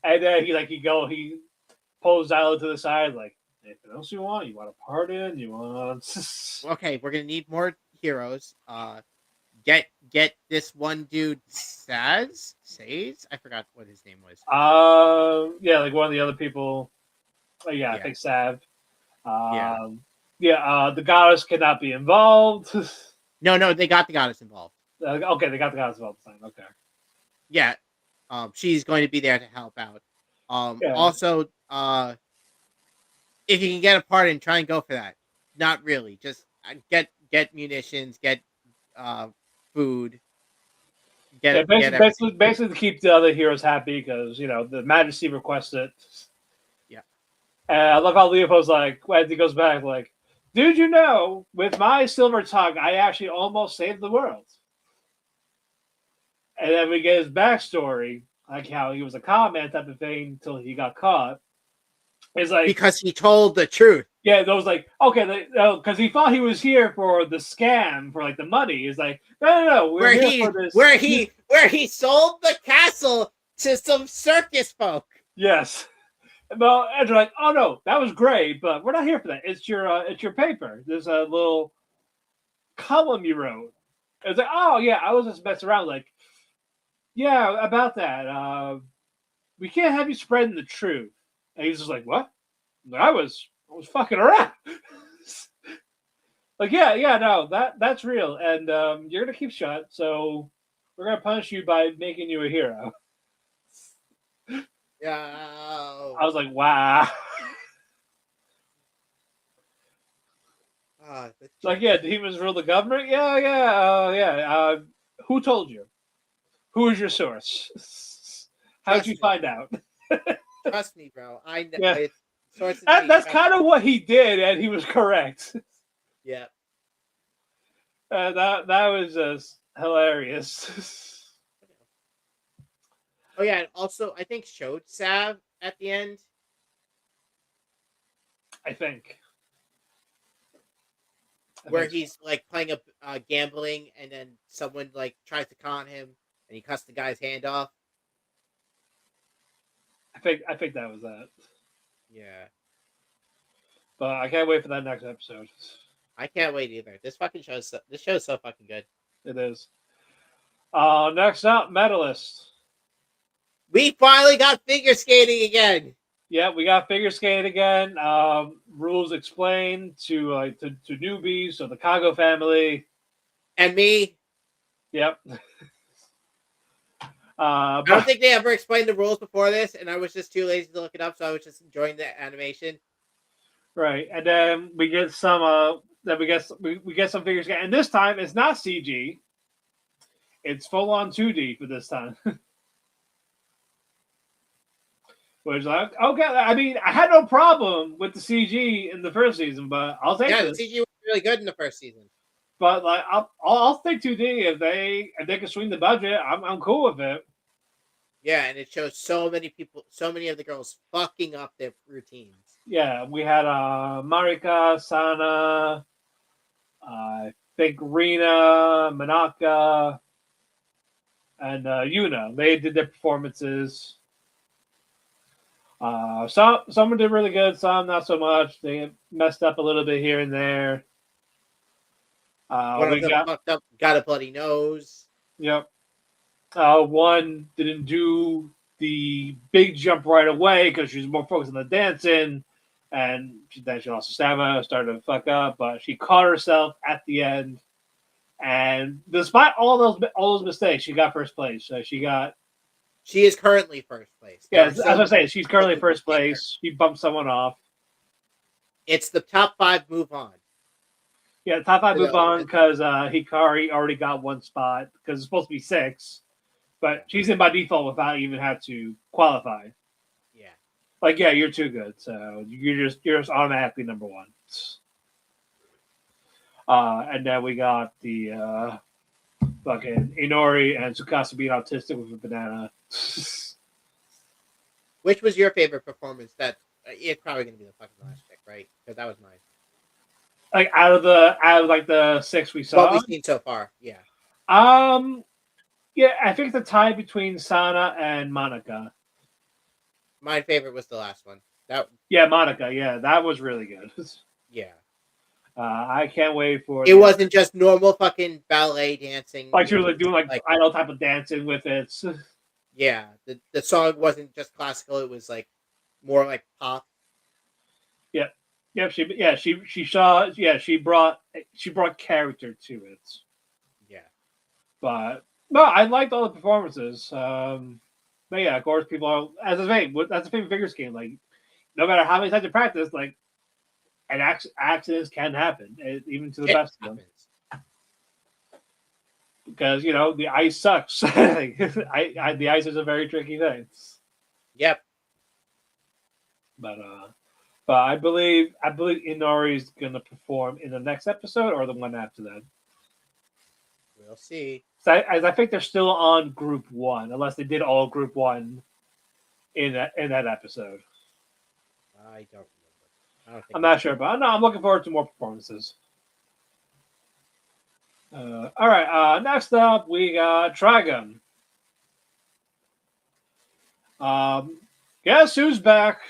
And then he pulls Xylo to the side, like, anything else you want? You want a pardon? You want? Okay, we're gonna need more heroes. Get this one dude, Says? I forgot what his name was. Yeah, like one of the other people. I think Sav. The goddess cannot be involved. No, they got the goddess involved. Okay, they got the goddess involved. Okay. Yeah, she's going to be there to help out. Also, if you can get a pardon, try and go for that. Not really, just get munitions, get food. Basically to keep the other heroes happy, because the Majesty requests it. Yeah, and I love how Leopold's like, as he goes back, like, dude, with my silver tongue, I actually almost saved the world. And then we get his backstory, like how he was a con man type of thing until he got caught. It's like, because he told the truth. Yeah, those like, okay, because he thought he was here for the scam, for like the money. He's like, no, we're here for this. Where he sold the castle to some circus folk. Yes. Well, and they're like, oh no, that was great, but we're not here for that. It's your paper. There's a little column you wrote. It's like, oh yeah, I was just messing around. Like, yeah, about that. We can't have you spreading the truth. And he's just like, what? I was fucking around. Like, yeah, no, that's real, and you're gonna keep shut. So we're gonna punish you by making you a hero. Yo. I was like, wow. The Like, chicks. yeah, demons rule the government. Yeah. Who told you? Who is your source? How'd you Trust me. find out? Trust me, bro. I know Yeah, it's sources me. that's Trust kind of what he did, and he was correct. Yeah. That was just hilarious. Oh yeah, and also I think showed Sav at the end I think. I where think so. he's like playing a gambling, and then someone like tries to con him, and he cuts the guy's hand off. I think that was that. Yeah, But I can't wait for that next episode. I can't wait either. This show is so fucking good. It is. Next up, medalist. We finally got figure skating again. Yeah, we got figure skating again. Rules explained to newbies, so the Kago family. And me, Yep. I don't think they ever explained the rules before this, and I was just too lazy to look it up, so I was just enjoying the animation. Right, and then we get some. Then we get some figure skating, and this time it's not CG. It's full on 2D for this time. Which like okay, I mean I had no problem with the CG in the first season, but I'll take Yeah, the this. CG was really good in the first season. But like I'll take 2D if they can swing the budget. I'm cool with it. Yeah, and it shows so many people, so many of the girls fucking up their routines. Yeah, we had Marika, Sana, I think Rina, Manaka, and Yuna. They did their performances. Some did really good, some not so much. They messed up a little bit here and there. One We of them got fucked up, got a bloody nose. yep. One didn't do the big jump right away because she was more focused on the dancing, and then she lost her stamina, started to fuck up, but she caught herself at the end. And despite all those mistakes, she got first place. So she got She is currently first place. There yeah. are As so I say, she's currently many first people in there. place. She bumped someone off. It's the top 5 move on. Yeah, top 5 move No, on because Hikari already got one spot because it's supposed to be 6, but she's in by default without even have to qualify. Yeah. Like, yeah, you're too good, so you're just automatically number 1. And then we got the fucking Inori and Tsukasa being autistic with a banana. Which was your favorite performance? That it's probably going to be the fucking last chick, right? Because that was mine. Like out of like the 6 we What saw. we've seen so far, yeah. Yeah, I think the tie between Sana and Monica. My favorite was the last one. Yeah, Monica. Yeah, that was really good. Yeah. I can't wait for It wasn't just normal fucking ballet dancing. like she was like doing like idol type of dancing with it. Yeah, the song wasn't just classical; it was like more like pop. Yeah, she brought character to it. Yeah, But no, I liked all the performances. But yeah, of course, people are as I say, that's a favorite figure game. Like, no matter how many times you practice, like, accidents can happen, even to the it best of them. happens. Because the ice sucks. The ice is a very tricky thing. Yep. But I believe Inori's gonna perform in the next episode or the one after that. We'll see. So I think they're still on Group 1, unless they did all Group 1 in that episode. I don't remember. I'm not sure, but no, I'm looking forward to more performances. All right. Next up, we got Trigun. Guess who's back?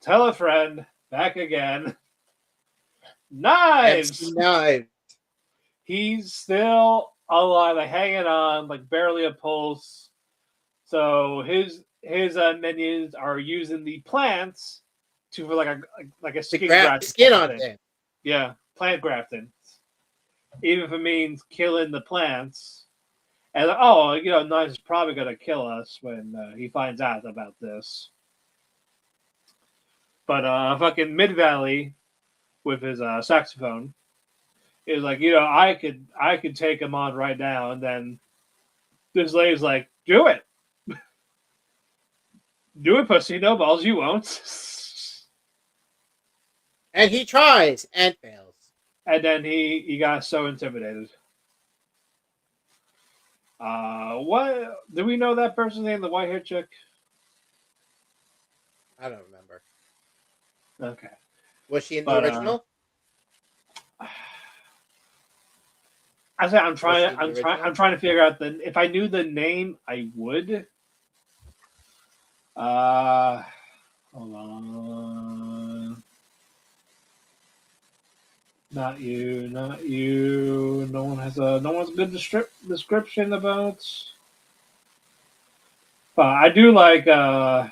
Tell a friend. Back again. Knives. Knives. He's still alive, like hanging on, like barely a pulse. So his minions are using the plants to for like a skin grafting skin on it. Yeah, plant grafting. even if it means killing the plants. And oh, Knives is probably gonna kill us when he finds out about this. But fucking Mid Valley with his saxophone is like, I could take him on right now, and then this lady's like, do it, pussy, no balls, you won't. And he tries and fails. And then he got so intimidated. What do we know that person's name? The white haired chick. I don't remember. Okay, Was she in the but original? I said I'm Was she trying. in the I'm trying. original? I'm trying to figure out the. If I knew the name, I would. Hold on. Not you. Not you. No one has a good description about. But I do like. But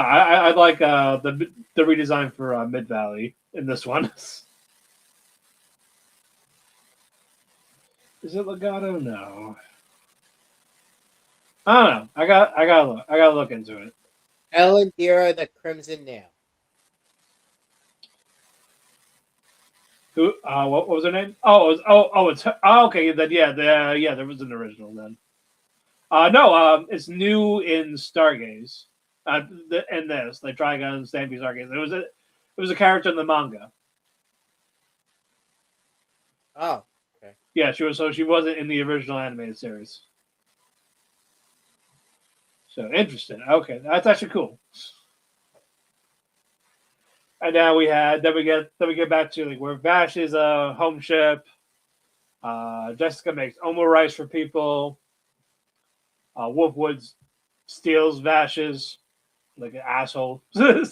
I like the redesign for Mid Valley in this one. Is it Legato? No. I don't know. I gotta look into it. Ellen Dira, the Crimson Nail. Who? What was her name? Oh, it's her. Oh, okay. Then there was an original then. No, it's new in Stargaze. In this, like Trigun, Stampy, Stargaze. It was a character in the manga. Oh, okay. Yeah, she was. So she wasn't in the original animated series. So interesting. Okay, that's actually cool. And now we get back to like where Vash is a home ship. Jessica makes omo rice for people. Wolfwood steals Vash's like an asshole. Yep.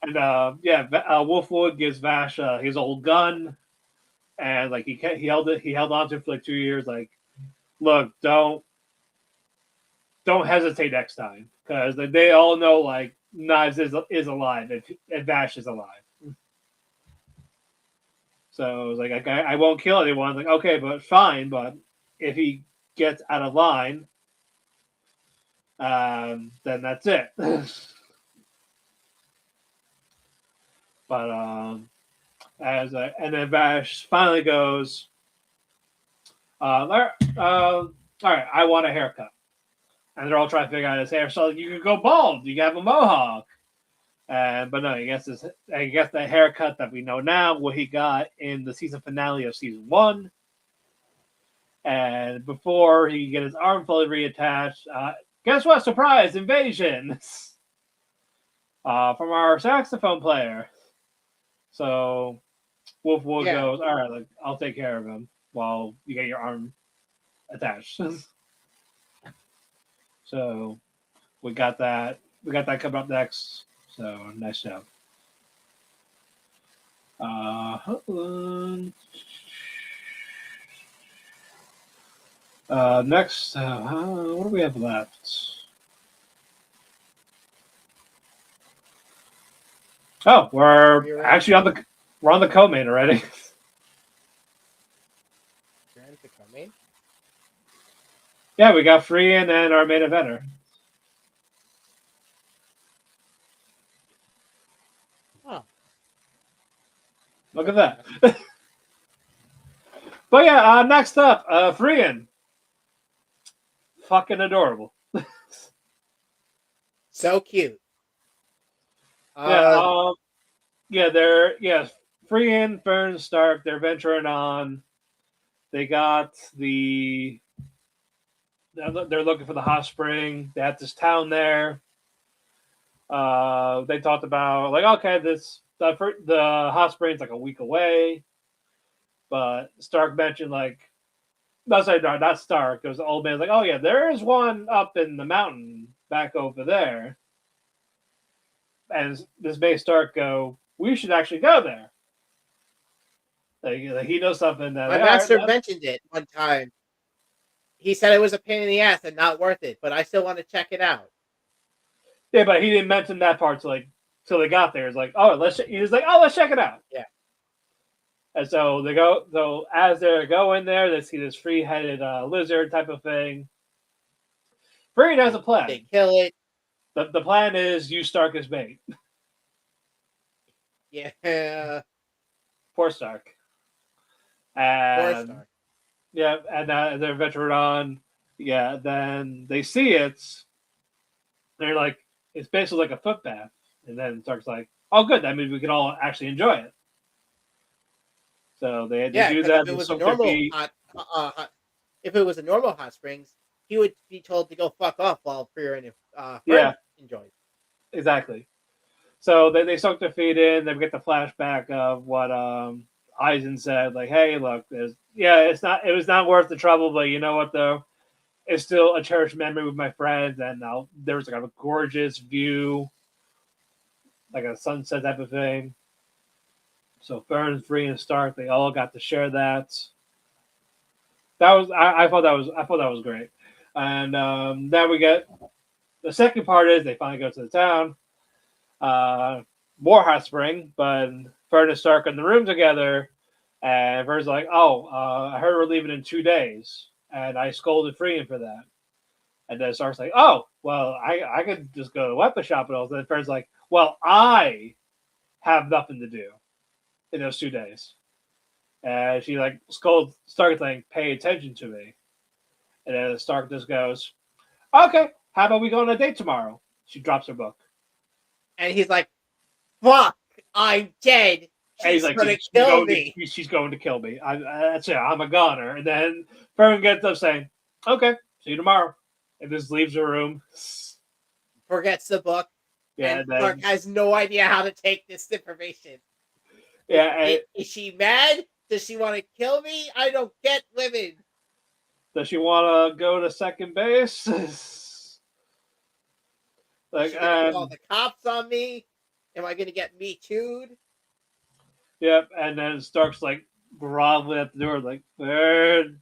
And Wolfwood gives Vash his old gun, and like he held on to it for like 2 years. Like, look, don't hesitate next time, because they all know like Knives is alive if Vash is alive. So it was like I won't kill anyone. Like, okay, but fine, but if he gets out of line, then that's it. But and then Vash finally goes, all right, I want a haircut. And they're all trying to figure out his hair. So you could go bald. You can have a mohawk. But no, he gets the haircut that we know now, what he got in the season finale of season 1. And before he can get his arm fully reattached, guess what? Surprise! Invasion! From our saxophone player. So Wolfwood goes, all right, like, I'll take care of him while you get your arm attached. So we got that. We got that coming up next. So nice job. Next, what do we have left? Oh, we're actually on the co-main already. You're in the co-main? Yeah, we got Frieren and our main eventer. Oh. Look at that. But yeah, next up, Frieren. Fucking adorable. So cute. Frieren, Fern, Stark, they're venturing on. They got they're looking for the hot spring. They have this town there. They talked about like, okay, the hot spring's like a week away, but Stark mentioned like, not Stark. It was the old man's like, oh yeah, there is one up in the mountain back over there. And this makes Stark go, we should actually go there. Like he knows something that my master mentioned it one time. He said it was a pain in the ass and not worth it, but I still want to check it out. Yeah, but he didn't mention that part till they got there. It's like, oh, he's like, oh, let's check it out. Yeah. And so they go. So as they're going there, they see this three-headed lizard type of thing. Frieren has a plan. They kill it. The plan is use Stark as bait. Yeah. Poor Stark. Poor And Stark. yeah, and they're venturing on. Yeah, then they see it. They're like, it's basically like a footbath. And then Stark's like, oh, good. That means we can all actually enjoy it. So they Yeah, do because that. if it was a Soak their normal feet. if it was a normal hot springs, he would be told to go fuck off while Frieren Yeah. enjoyed. Exactly. So they soak their feet in. They get the flashback of what Eisen said, like, "Hey, look, it was not worth the trouble, but you know what though, it's still a cherished memory with my friends." And there was like a gorgeous view, like a sunset type of thing. So Fern, Free, and Stark, they all got to share that. I thought that was great. And then we get the second part is they finally go to the town. More hot spring, but Fern and Stark in the room together, and Fern's like, "Oh, I heard we're leaving in 2 days," and I scolded Frieren for that. And then Stark's like, "Oh, well, I could just go to the weapon shop and all." Then Fern's like, "Well, I have nothing to do in those 2 days," and she like scolds Stark, like, "Pay attention to me," and then Stark just goes, "Okay, how about we go on a date tomorrow?" She drops her book. And he's like, fuck, I'm dead. She's gonna kill me. She's going to kill me. That's it. I'm a goner. And then Fern gets up saying, okay, see you tomorrow. And just leaves the room. Forgets the book. Yeah, and Clark has no idea how to take this information. Yeah. Is she mad? Does she want to kill me? I don't get women. Does she want to go to second base? Like, all the cops on me? Am I going to get me too'd? Yep. And then Stark's like groveling at the door, like, Bird,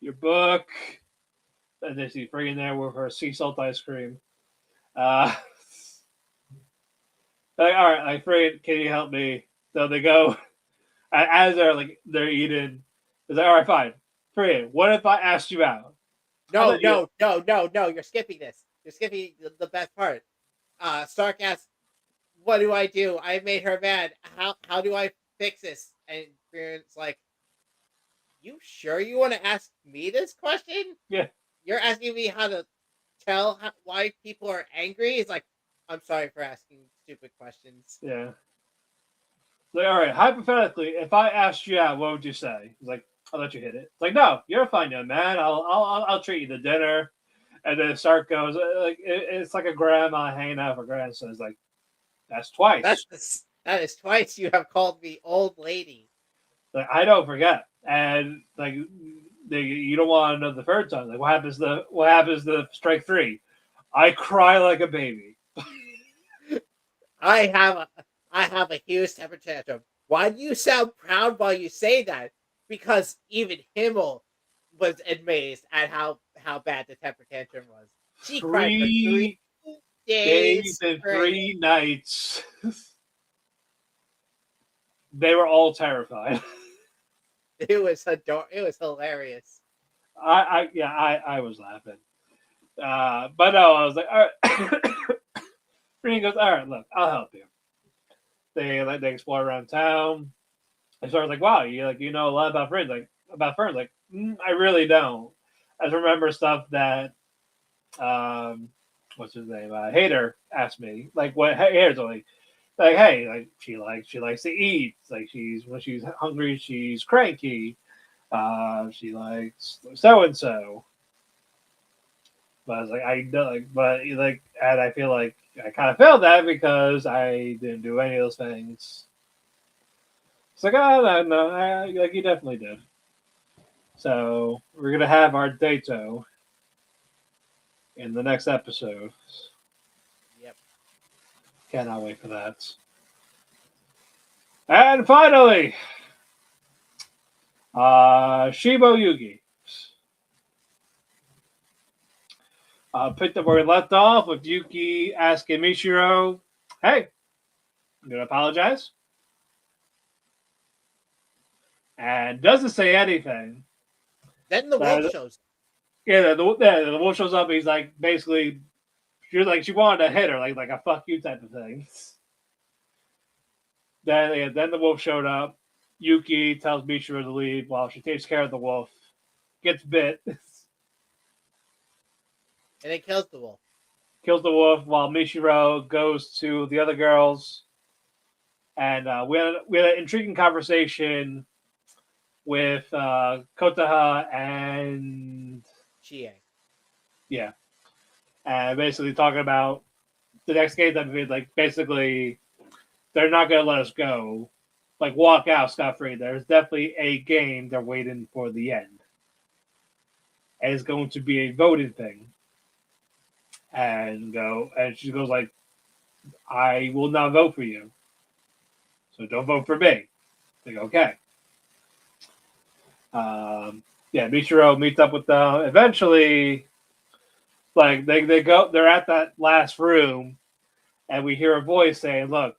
your book. And then she's bringing there with her sea salt ice cream. Like, all right, like, Frieren, can you help me? So they go, as they're eating. It's like, all right, fine. Frieren, what if I asked you out? No. You're skipping this. You're skipping the best part. Stark asks, what do I do? I made her mad. How do I fix this? And Frieren's like, you sure you want to ask me this question? Yeah. You're asking me how to tell why people are angry? It's like, I'm sorry for asking stupid questions. Yeah. Like, all right, hypothetically, if I asked you out, what would you say? He's like, I'll let you hit it. It's like, no, you're a fine young man. I'll treat you to dinner. And then Stark goes, like, it's like a grandma hanging out with her grandson. It's like, that's twice. That is twice you have called me old lady. Like, I don't forget. And like, you don't want to know the third time. Like, what happens to strike three? I cry like a baby. I have a huge temper tantrum. Why do you sound proud while you say that? Because even Himmel was amazed at how bad the temper tantrum was. She cried for 3 days and 3 nights. They were all terrified. It was hilarious. I was laughing. But no, I was like, all right. Frieren goes, all right, look, I'll help you. They explore around town. And so I was like, wow, you know a lot about Frieren. Like, I really don't. I just remember stuff that what's his name? Hader asked me. Like, what Hader's like, hey, like she likes to eat. Like, when she's hungry, she's cranky. She likes so and so. But I was like, and I feel like I kind of failed that because I didn't do any of those things. It's like, oh, no, like, you definitely did. So we're gonna have our dato in the next episode. Yep. Cannot wait for that. And finally, Shiboyugi. Picked up where we left off with Yuki asking Michiro, hey, I'm going to apologize. And doesn't say anything. Then the wolf shows up. Yeah, the wolf shows up. And he's like, basically, she wanted to hit her, like a fuck you type of thing. Then the wolf showed up. Yuki tells Mishiro to leave while she takes care of the wolf. Gets bit. And it kills the wolf. Kills the wolf while Mishiro goes to the other girls. And we had an intriguing conversation with Kotaha and Chie. Yeah. And basically talking about the next game that we like basically they're not gonna let us go. Like walk out scot free. There's definitely a game they're waiting for the end. And it's going to be a voting thing. And she goes like, I will not vote for you. So don't vote for me. Like, okay. Michiro meets up with them. Eventually, like they're at that last room, and we hear a voice saying, "Look,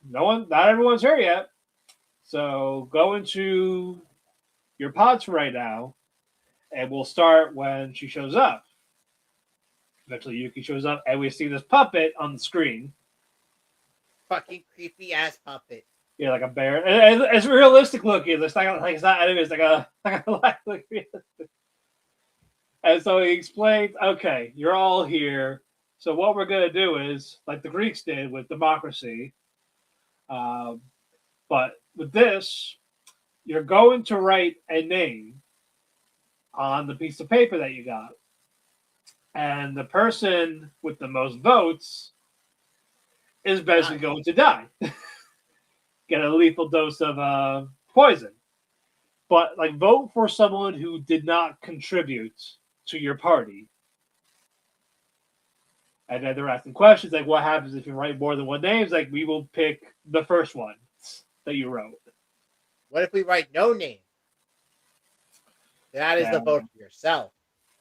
not everyone's here yet. So go into your pods for right now, and we'll start when she shows up." Eventually, Yuki shows up, and we see this puppet on the screen. Fucking creepy ass puppet. Yeah, like a bear. And it's realistic looking. It's not like it's not anime. It's like realistic. And so he explains, okay, you're all here. So what we're going to do is, like the Greeks did with democracy, but with this, you're going to write a name on the piece of paper that you got. And the person with the most votes is basically going to die. Get a lethal dose of poison. But like vote for someone who did not contribute to your party. And then they're asking questions like, what happens if you write more than one name? It's like, we will pick the first one that you wrote. What if we write no name? That is the vote for yourself.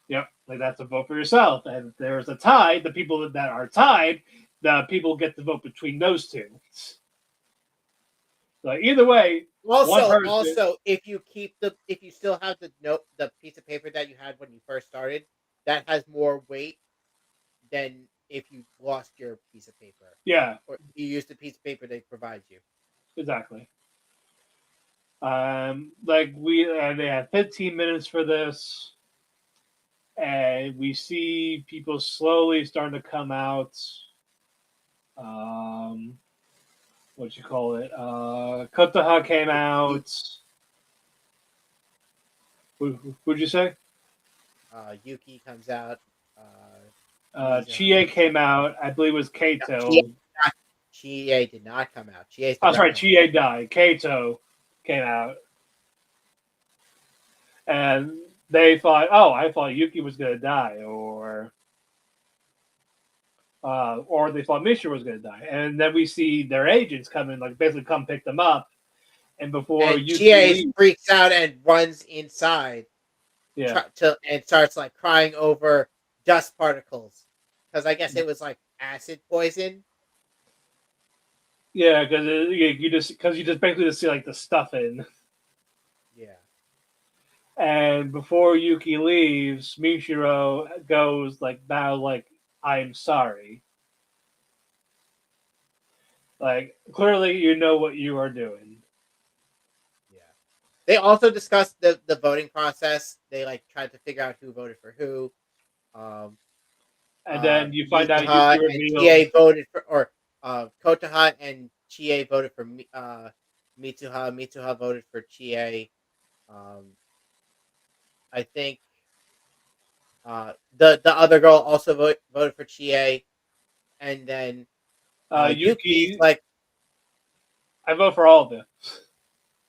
Yep, like that's a vote for yourself. And if there's a tie, the people that are tied, the people get to vote between those two. So either way, also, if you still have the piece of paper that you had when you first started, that has more weight than if you lost your piece of paper. Yeah, or you use the piece of paper they provide you. Exactly. They have 15 minutes for this, and we see people slowly starting to come out. What you call it? Kotaha came out. Who'd you say? Yuki comes out. Chie came out. I believe it was Kato. Chie did not come out. Sorry, Chie died. Kato came out. And they thought, I thought Yuki was going to die, or they thought Mishra was going to die. And then we see their agents come in, like basically come pick them up. And before Yuki freaks out and runs inside. Yeah. And starts like crying over dust particles. Because I guess it was like acid poison. Yeah, because you just basically just see like the stuff in. Yeah. And before Yuki leaves, Mishiro goes like, I'm sorry. Like, clearly you know what you are doing. Yeah. They also discussed the voting process. They like tried to figure out who voted for who. And then you find out Yuki revealed. Chie voted for, or Kotaha and Chie voted for Mitsuha. Mitsuha voted for Chie. I think the other girl also voted for Chie, and then Yuki's like, I vote for all of them.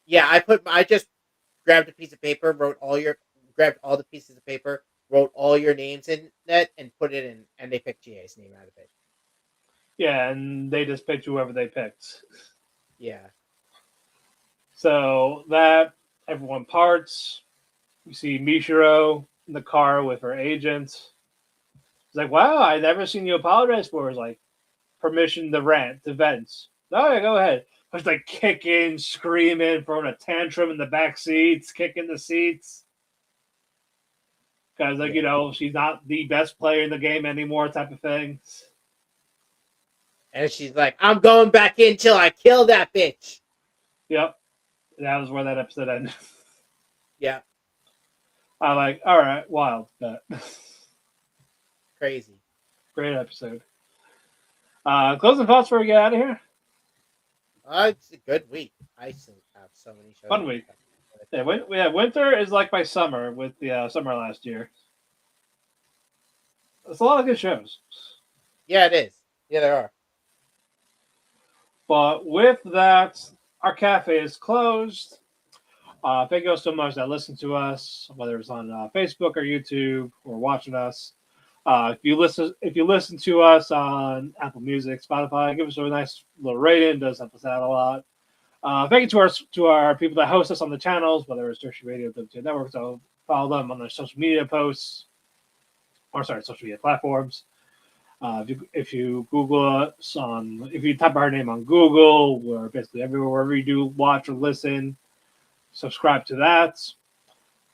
Yeah, I just grabbed a piece of paper, grabbed all the pieces of paper, wrote all your names in that, and put it in, and they picked Chie's name out of it. Yeah, and they just picked whoever they picked. Yeah. So that everyone parts. We see Mishiro in the car with her agent. It's like, wow, I've never seen you apologize for. It's like permission to vent. Oh yeah, go ahead. I was like kicking, screaming, throwing a tantrum in the back seats, kicking the seats. Because like, she's not the best player in the game anymore, type of thing. And she's like, I'm going back in till I kill that bitch. Yep. That was where that episode ended. Yeah. I'm like, all right, wild. But Crazy. great episode. Closing thoughts before we get out of here? It's a good week. I still have so many shows. Fun week. Yeah, winter is like my summer with the summer last year. It's a lot of good shows. Yeah, it is. Yeah, there are. But with that, our cafe is closed. Thank you all so much that listen to us, whether it's on Facebook or YouTube or watching us. If you listen to us on Apple Music, Spotify, give us a nice little rating. It does help us out a lot. Thank you to our people that host us on the channels, whether it's Dershi Radio, WTN Network. So follow them on their social media posts, social media platforms. If you Google us if you type our name on Google, we're basically everywhere wherever you do watch or listen. Subscribe to that.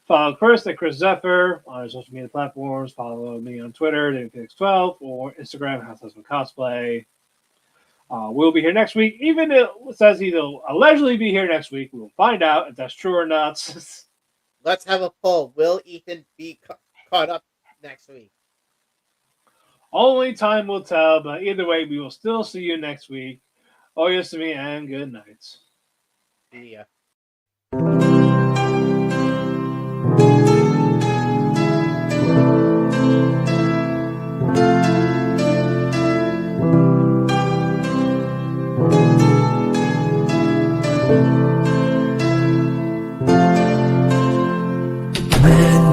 Follow Chris at Chris Zephyr on our social media platforms. Follow me on Twitter, DavePhoenix12, or Instagram, House Husband Cosplay. We'll be here next week. Even if it says he'll allegedly be here next week, we'll find out if that's true or not. Let's have a poll. Will Ethan be caught up next week? Only time will tell, but either way, we will still see you next week. Oyasumi and good night. See ya.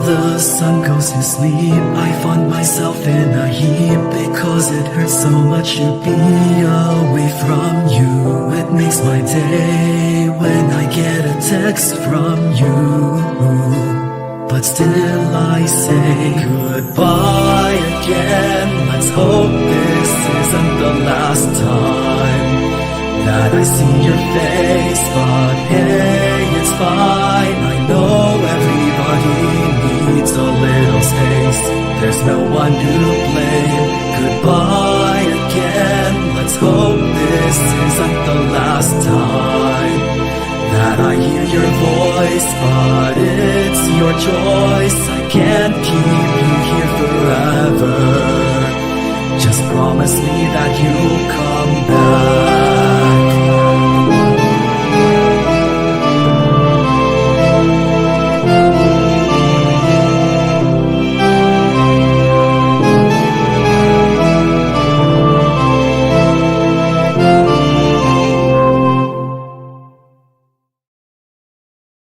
The sun goes to sleep, I find myself in a heap because it hurts so much to be away from you. It makes my day when I get a text from you, but still I say goodbye again. Let's hope this isn't the last time that I see your face, but hey, it's fine. I know everybody needs a little space. There's no one to blame. Goodbye again. Let's hope this isn't the last time that I hear your voice, but it's your choice. I can't keep you here forever. Just promise me that you'll come back.